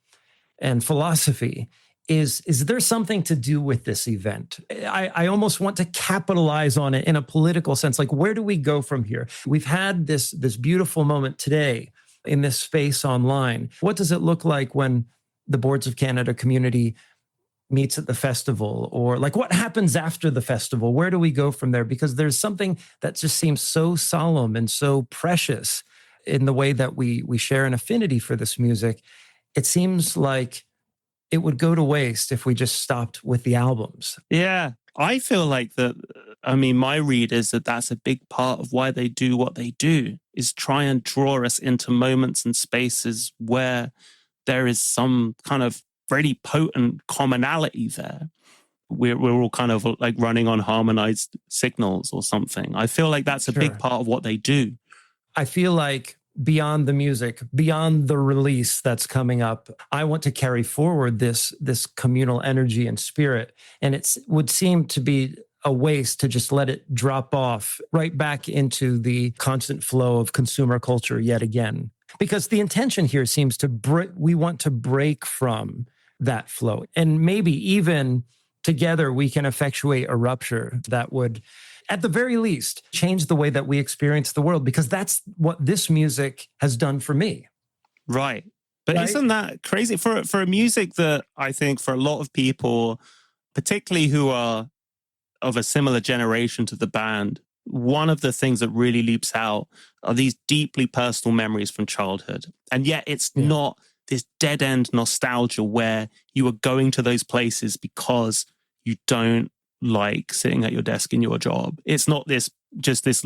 and philosophy, is there something to do with this event? I almost want to capitalize on it in a political sense. Like, where do we go from here? We've had this beautiful moment today in this space online. What does it look like when the Boards of Canada community meets at the festival? Or like, what happens after the festival? Where do we go from there? Because there's something that just seems so solemn and so precious in the way that we share an affinity for this music. It seems like it would go to waste if we just stopped with the albums. Yeah, I feel like that. I mean, my read is that that's a big part of why they do what they do, is try and draw us into moments and spaces where there is some kind of really potent commonality there. We're all kind of like running on harmonized signals or something. I feel like that's a big part of what they do. I feel like beyond the music, beyond the release that's coming up, I want to carry forward this communal energy and spirit. And it would seem to be a waste to just let it drop off right back into the constant flow of consumer culture yet again. Because the intention here seems to we want to break from that flow. And maybe even together we can effectuate a rupture that would, at the very least, change the way that we experience the world, because that's what this music has done for me. Right. But isn't that crazy? For a music that I think for a lot of people, particularly who are of a similar generation to the band, one of the things that really leaps out are these deeply personal memories from childhood. And yet it's not this dead-end nostalgia where you are going to those places because you don't like sitting at your desk in your job. It's not this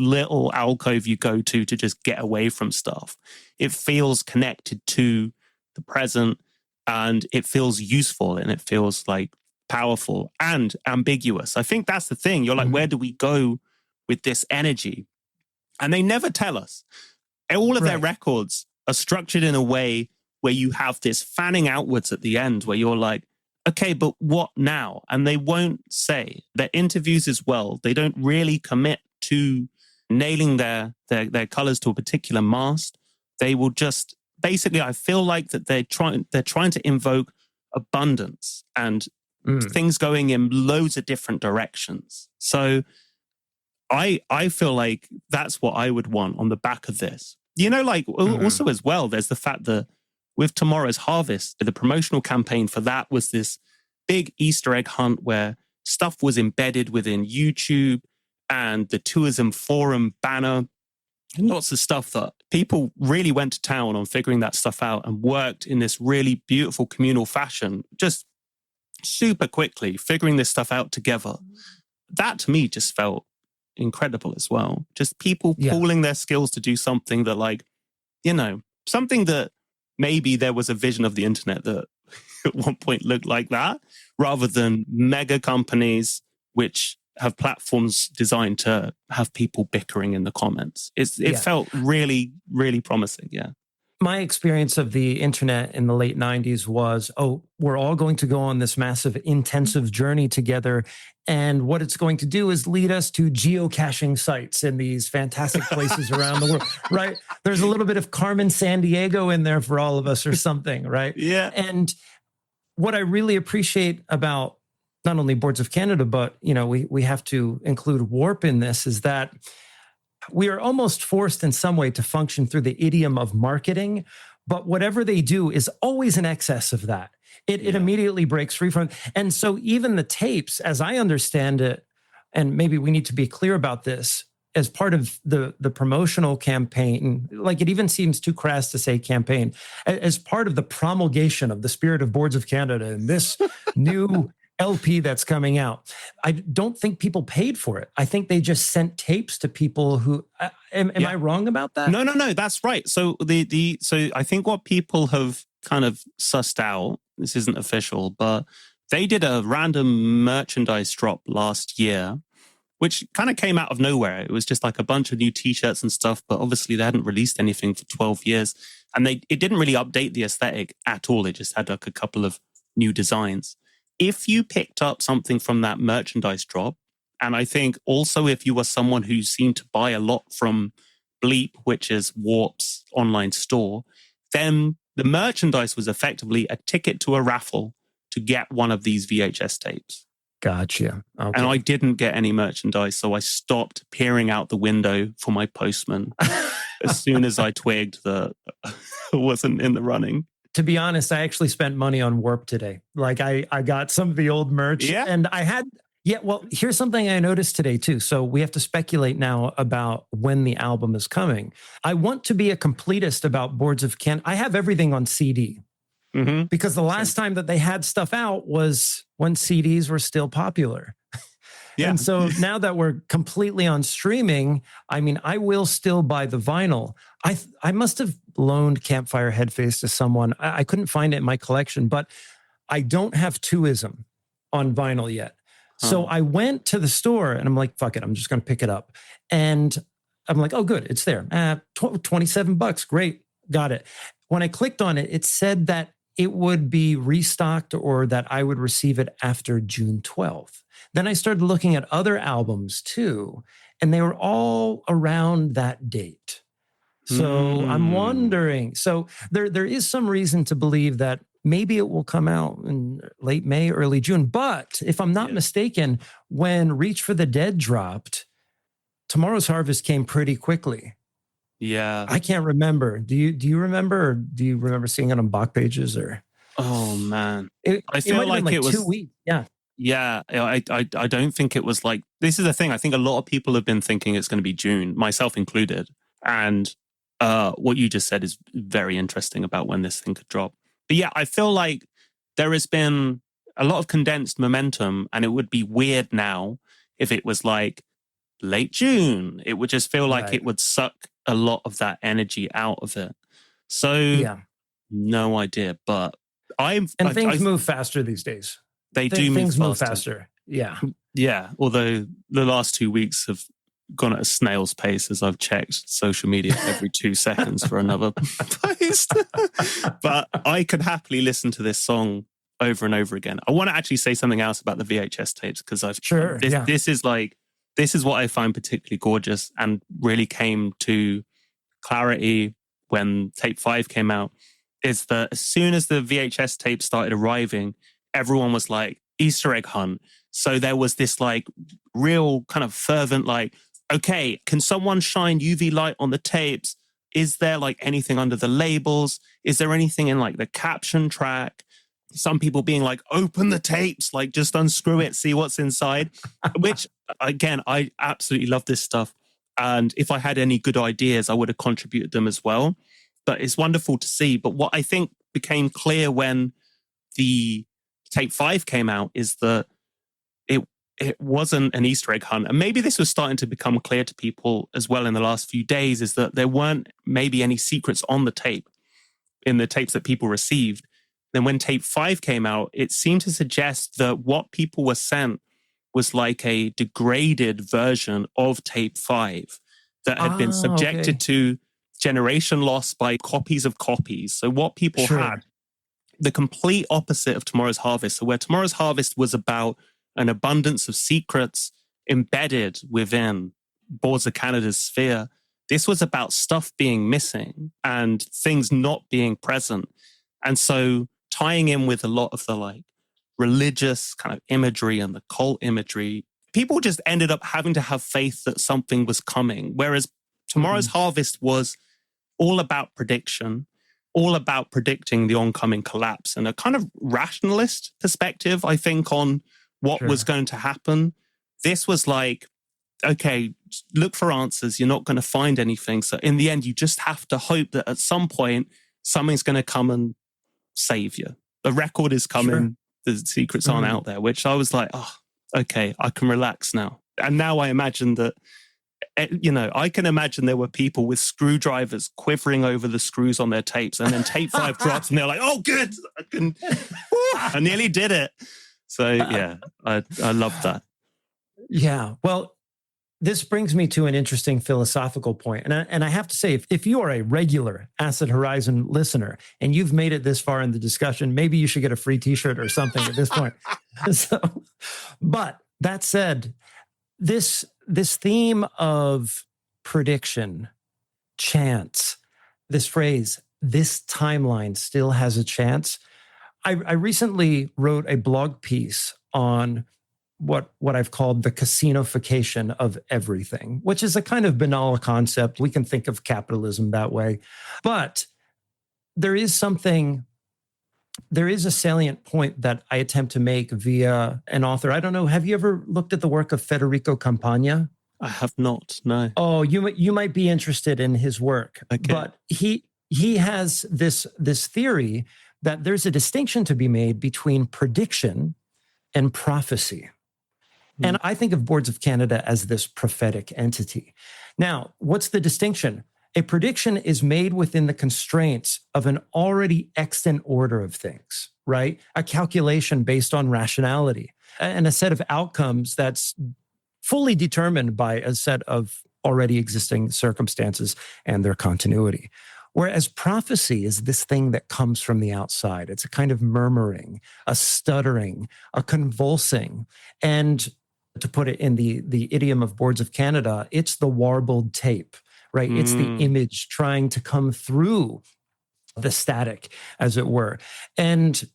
little alcove you go to just get away from stuff. It feels connected to the present, and it feels useful, and it feels like powerful and ambiguous. I think that's the thing. You're like, where do we go with this energy? And they never tell us. All of their records are structured in a way where you have this fanning outwards at the end where you're like, okay, but what now? And they won't say. Their interviews as well, they don't really commit to nailing their colors to a particular mast. They will just, basically, I feel like that they're trying to invoke abundance and things going in loads of different directions. So I feel like that's what I would want on the back of this. You know, like also as well, there's the fact that with Tomorrow's Harvest, the promotional campaign for that was this big Easter egg hunt where stuff was embedded within YouTube and the Tourism Forum banner and lots of stuff that people really went to town on figuring that stuff out and worked in this really beautiful communal fashion, just super quickly figuring this stuff out together. That to me just felt incredible as well. Just people pooling their skills to do something that, like, you know, something that maybe there was a vision of the internet that at one point looked like that, rather than mega companies which have platforms designed to have people bickering in the comments. It felt really, really promising. Yeah. My experience of the internet in the late 90s was, we're all going to go on this massive intensive journey together. And what it's going to do is lead us to geocaching sites in these fantastic places around the world, right? There's a little bit of Carmen Sandiego in there for all of us or something, right? Yeah. And what I really appreciate about not only Boards of Canada, but, we have to include Warp in this, is that we are almost forced in some way to function through the idiom of marketing, but whatever they do is always in excess of that. It immediately breaks free from it. And so even the tapes, as I understand it, and maybe we need to be clear about this, as part of the promotional campaign, like it even seems too crass to say campaign, as part of the promulgation of the spirit of Boards of Canada and this new LP that's coming out, I don't think people paid for it. I think they just sent tapes to people who. Am I wrong about that? No, that's right. So so I think what people have kind of sussed out, this isn't official, but they did a random merchandise drop last year, which kind of came out of nowhere. It was just like a bunch of new T-shirts and stuff, but obviously they hadn't released anything for 12 years, and it didn't really update the aesthetic at all. It just had like a couple of new designs. If you picked up something from that merchandise drop, and I think also if you were someone who seemed to buy a lot from Bleep, which is Warp's online store, then the merchandise was effectively a ticket to a raffle to get one of these VHS tapes. Gotcha. Okay. And I didn't get any merchandise, so I stopped peering out the window for my postman as soon as I twigged that I wasn't in the running. To be honest, I actually spent money on Warp today. Like I got some of the old merch, and I had, well, here's something I noticed today too. So we have to speculate now about when the album is coming. I want to be a completist about Boards of Canada. I have everything on CD because the last time that they had stuff out was when CDs were still popular. Yeah. And so now that we're completely on streaming, I mean, I will still buy the vinyl. I must have loaned Campfire Headface to someone. I couldn't find it in my collection, but I don't have Twoism on vinyl yet. So I went to the store and I'm like, fuck it, I'm just going to pick it up. And I'm like, oh, good, it's there. $27, great, got it. When I clicked on it, it said that it would be restocked or that I would receive it after June 12th. Then I started looking at other albums too, and they were all around that date. So I'm wondering, so there is some reason to believe that maybe it will come out in late May, early June. But if I'm not mistaken, when Reach for the Dead dropped, Tomorrow's Harvest came pretty quickly. Yeah. I can't remember. Do you remember, or do you remember seeing it on Bach pages or? Oh man. I feel like it was 2 weeks. Yeah. Yeah. I don't think it was like, this is the thing. I think a lot of people have been thinking it's going to be June, myself included. And what you just said is very interesting about when this thing could drop. But yeah, I feel like there has been a lot of condensed momentum, and it would be weird now if it was like late June. It would just feel like it would suck a lot of that energy out of it. So no idea, but things move faster these days. They do move faster. Yeah. Yeah. Although the last 2 weeks have gone at a snail's pace as I've checked social media every 2 seconds for another post. But I could happily listen to this song over and over again. I want to actually say something else about the VHS tapes because this is what I find particularly gorgeous and really came to clarity when tape 5 came out, is that as soon as the VHS tapes started arriving, everyone was like, Easter egg hunt. So there was this like real kind of fervent like, okay, can someone shine UV light on the tapes? Is there like anything under the labels? Is there anything in like the caption track? Some people being like, open the tapes, like just unscrew it, see what's inside. Which, again, I absolutely love this stuff. And if I had any good ideas, I would have contributed them as well. But it's wonderful to see. But what I think became clear when the tape 5 came out is that it wasn't an Easter egg hunt. And maybe this was starting to become clear to people as well in the last few days, is that there weren't maybe any secrets on the tape, in the tapes that people received. Then when tape 5 came out, it seemed to suggest that what people were sent was like a degraded version of tape 5 that had been subjected to generation loss by copies of copies. So what people had, the complete opposite of Tomorrow's Harvest. So where Tomorrow's Harvest was about an abundance of secrets embedded within Boards of Canada's sphere, this was about stuff being missing and things not being present. And so tying in with a lot of the like religious kind of imagery and the cult imagery, people just ended up having to have faith that something was coming. Whereas Tomorrow's Harvest was all about prediction, all about predicting the oncoming collapse, and a kind of rationalist perspective, I think, on what was going to happen. This was like, okay, look for answers. You're not going to find anything. So in the end, you just have to hope that at some point, something's going to come and save you. The record is coming. The secrets aren't out there, which I was like, oh, okay, I can relax now. And now I imagine that, I can imagine there were people with screwdrivers quivering over the screws on their tapes, and then tape 5 drops and they're like, oh, good. I nearly did it. So yeah, I love that. Yeah. Well, this brings me to an interesting philosophical point. And I have to say, if you are a regular Acid Horizon listener and you've made it this far in the discussion, maybe you should get a free t-shirt or something at this point. But that said, this theme of prediction, chance, this phrase, this timeline still has a chance. I recently wrote a blog piece on what I've called the casinofication of everything, which is a kind of banal concept. We can think of capitalism that way. But there is a salient point that I attempt to make via an author. I don't know, have you ever looked at the work of Federico Campagna? I have not, no. Oh, you might be interested in his work. Okay. But he has this theory that there's a distinction to be made between prediction and prophecy. And I think of Boards of Canada as this prophetic entity. Now, what's the distinction? A prediction is made within the constraints of an already extant order of things, right? A calculation based on rationality and a set of outcomes that's fully determined by a set of already existing circumstances and their continuity. Whereas prophecy is this thing that comes from the outside. It's a kind of murmuring, a stuttering, a convulsing. And to put it in the idiom of Boards of Canada, it's the warbled tape, right? It's the image trying to come through the static, as it were. And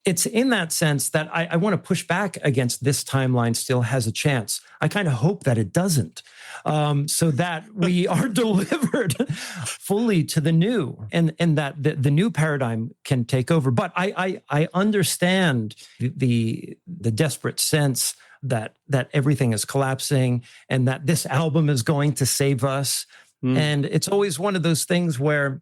it's in that sense that I want to push back against this timeline still has a chance. I kind of hope that it doesn't, so that we are delivered fully to the new, and that the new paradigm can take over. But I understand the desperate sense that everything is collapsing and that this album is going to save us. And it's always one of those things where,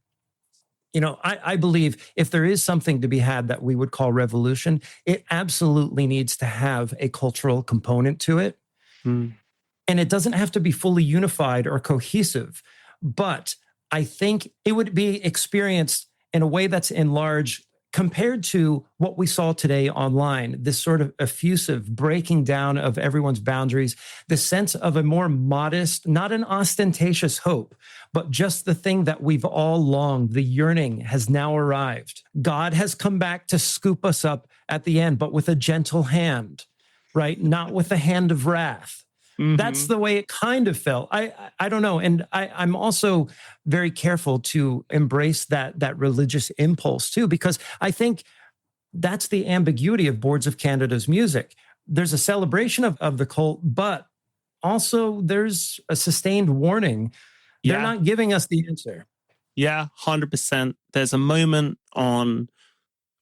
I believe if there is something to be had that we would call revolution, it absolutely needs to have a cultural component to it. And it doesn't have to be fully unified or cohesive, but I think it would be experienced in a way that's enlarged compared to what we saw today online, this sort of effusive breaking down of everyone's boundaries, the sense of a more modest, not an ostentatious hope, but just the thing that we've all longed, the yearning has now arrived. God has come back to scoop us up at the end, but with a gentle hand, right? Not with a hand of wrath. That's the way it kind of felt. I don't know. And I'm also very careful to embrace that religious impulse too, because I think that's the ambiguity of Boards of Canada's music. There's a celebration of the cult, but also there's a sustained warning. They're not giving us the answer. Yeah, 100%. There's a moment on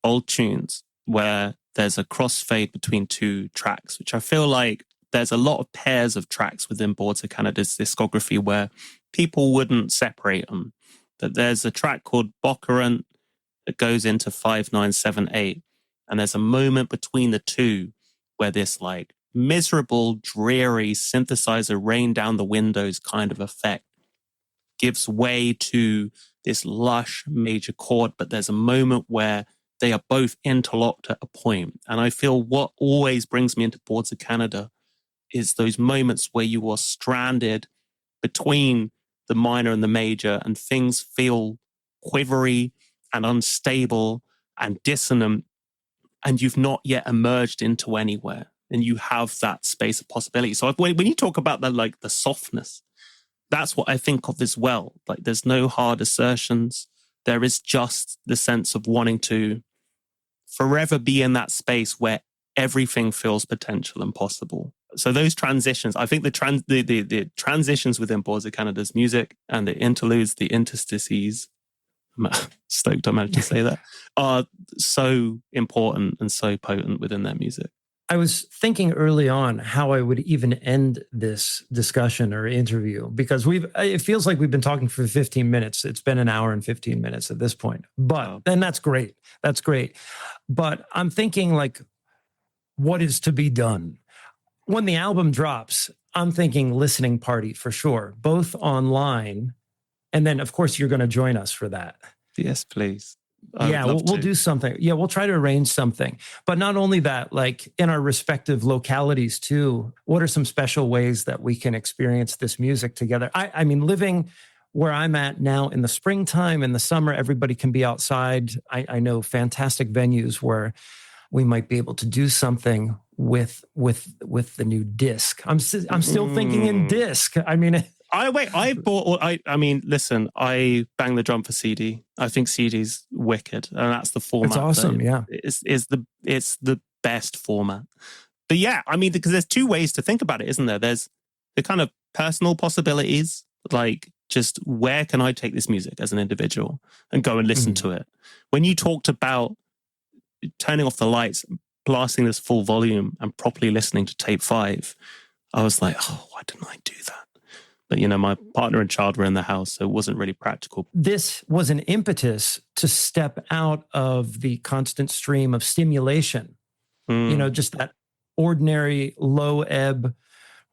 Old Tunes where there's a crossfade between two tracks, which I feel like there's a lot of pairs of tracks within Boards of Canada's discography where people wouldn't separate them. That there's a track called Boccarant that goes into 5978. And there's a moment between the two where this like miserable, dreary synthesizer rain down the windows kind of effect gives way to this lush major chord. But there's a moment where they are both interlocked at a point. And I feel what always brings me into Boards of Canada is those moments where you are stranded between the minor and the major, and things feel quivery and unstable and dissonant, and you've not yet emerged into anywhere, and you have that space of possibility. So when you talk about the softness, that's what I think of as well. Like, there's no hard assertions. There is just the sense of wanting to forever be in that space where everything feels potential and possible. So those transitions, I think the transitions within Boards of Canada's music and the interludes, the interstices, I'm stoked I managed to say that, are so important and so potent within their music. I was thinking early on how I would even end this discussion or interview, because it feels like we've been talking for 15 minutes. It's been an hour and 15 minutes at this point, and that's great. That's great. But I'm thinking, like, what is to be done? When the album drops, I'm thinking listening party for sure, both online. And then, of course, you're going to join us for that. Yes, please. We'll do something. Yeah, we'll try to arrange something. But not only that, like in our respective localities too, what are some special ways that we can experience this music together? I mean, living where I'm at now in the springtime, in the summer, everybody can be outside. I know fantastic venues where we might be able to do something with the new disc. I'm still thinking in disc. I mean, listen, I bang the drum for CD. I think CD's wicked, and that's the format. It's awesome, yeah. It's the best format. But yeah, I mean, because there's two ways to think about it, isn't there? There's the kind of personal possibilities, like just where can I take this music as an individual and go and listen to it? When you talked about turning off the lights, blasting this full volume and properly listening to tape 5, I was like, oh, why didn't I do that? But, my partner and child were in the house, so it wasn't really practical. This was an impetus to step out of the constant stream of stimulation. Just that ordinary low ebb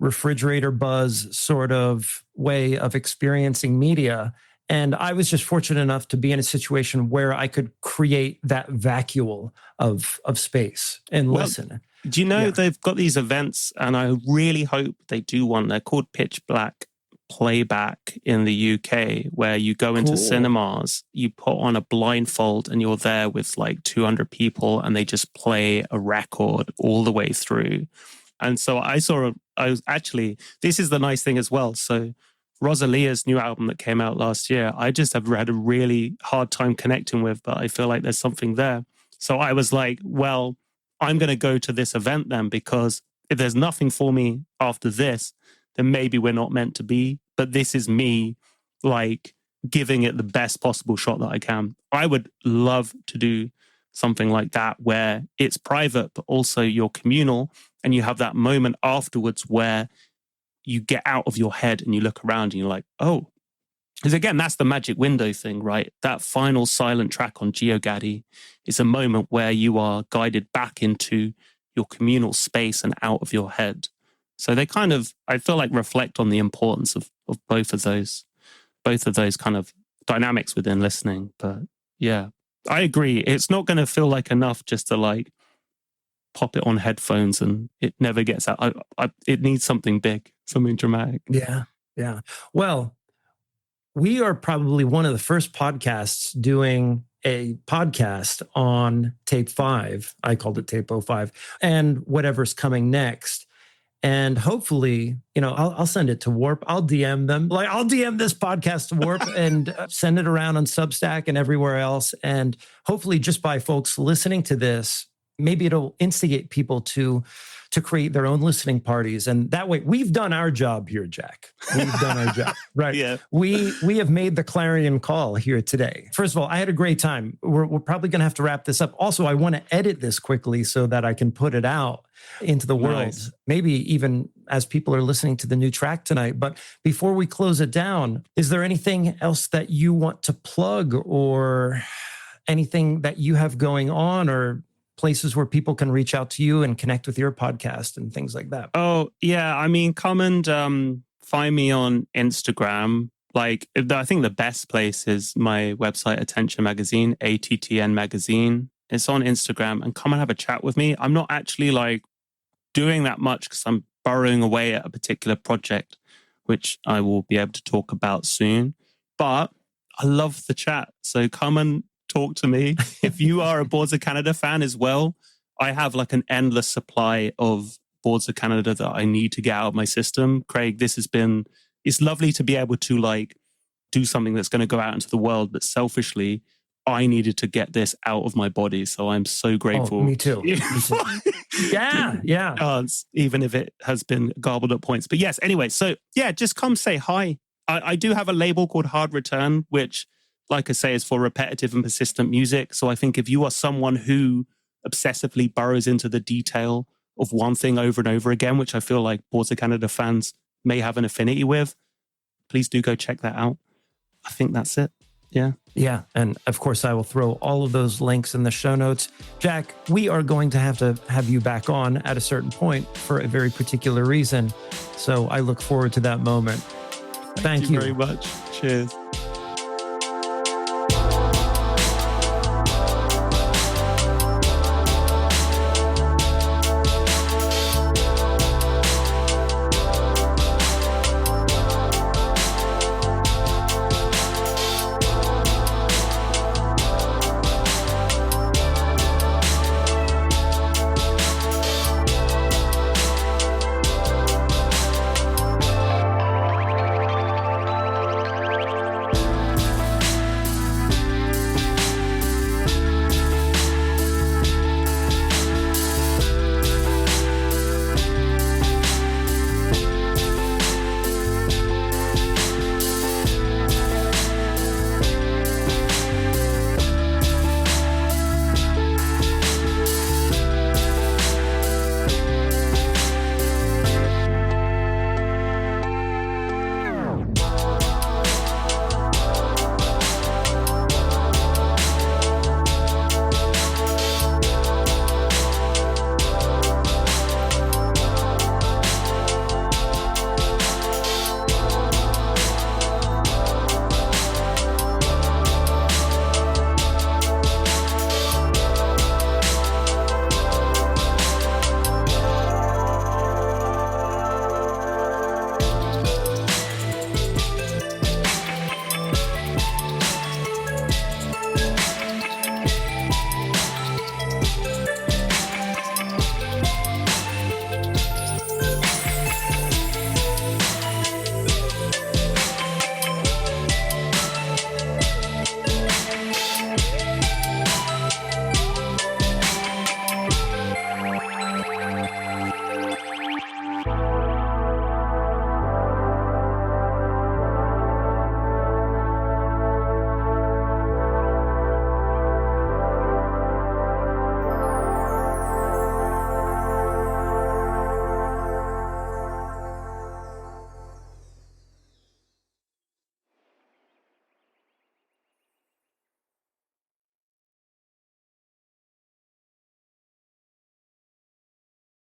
refrigerator buzz sort of way of experiencing media. And I was just fortunate enough to be in a situation where I could create that vacuole of space and listen. Do you know they've got these events, and I really hope they do one. They're called Pitch Black Playback in the UK, where you go into cinemas, you put on a blindfold, and you're there with like 200 people, and they just play a record all the way through. And so this is the nice thing as well. So Rosalia's new album that came out last year, I just have had a really hard time connecting with, but I feel like there's something there. So I was like, well, I'm going to go to this event then, because if there's nothing for me after this, then maybe we're not meant to be. But this is me, like, giving it the best possible shot that I can. I would love to do something like that where it's private, but also you're communal, and you have that moment afterwards where you get out of your head and you look around and you're like, oh, because again, that's the magic window thing, right? That final silent track on GeoGaddy is a moment where you are guided back into your communal space and out of your head. So they kind of, I feel like, reflect on the importance of both of those kind of dynamics within listening. But yeah, I agree. It's not going to feel like enough just to like pop it on headphones and it never gets out. It needs something big, something dramatic. Yeah. Well, we are probably one of the first podcasts doing a podcast on tape 5. I called it tape 05, and whatever's coming next. And hopefully, I'll send it to Warp. I'll DM them. Like, I'll DM this podcast to Warp and send it around on Substack and everywhere else. And hopefully, just by folks listening to this, maybe it'll instigate people to create their own listening parties. And that way, we've done our job here, Jack. We've done our job, right? Yeah. We have made the clarion call here today. First of all, I had a great time. We're probably going to have to wrap this up. Also, I want to edit this quickly so that I can put it out into the world. Nice. Maybe even as people are listening to the new track tonight. But before we close it down, is there anything else that you want to plug, or anything that you have going on, or places where people can reach out to you and connect with your podcast and things like that? Oh, yeah. I mean, come and find me on Instagram. Like, I think the best place is my website, Attention Magazine, ATTN Magazine. It's on Instagram, and come and have a chat with me. I'm not actually like doing that much because I'm burrowing away at a particular project, which I will be able to talk about soon. But I love the chat. So come and talk to me. If you are a Boards of Canada fan as well, I have like an endless supply of Boards of Canada that I need to get out of my system. Craig, it's lovely to be able to like do something that's going to go out into the world, but selfishly, I needed to get this out of my body. So I'm so grateful. Me too. Yeah. Even if it has been garbled at points. But yes, anyway, so yeah, just come say hi. I do have a label called Hard Return, which, like I say, is for repetitive and persistent music. So I think if you are someone who obsessively burrows into the detail of one thing over and over again, which I feel like Boards of Canada fans may have an affinity with, please do go check that out. I think that's it. Yeah. Yeah. And of course, I will throw all of those links in the show notes. Jack, we are going to have you back on at a certain point for a very particular reason. So I look forward to that moment. Thank you very much. Cheers.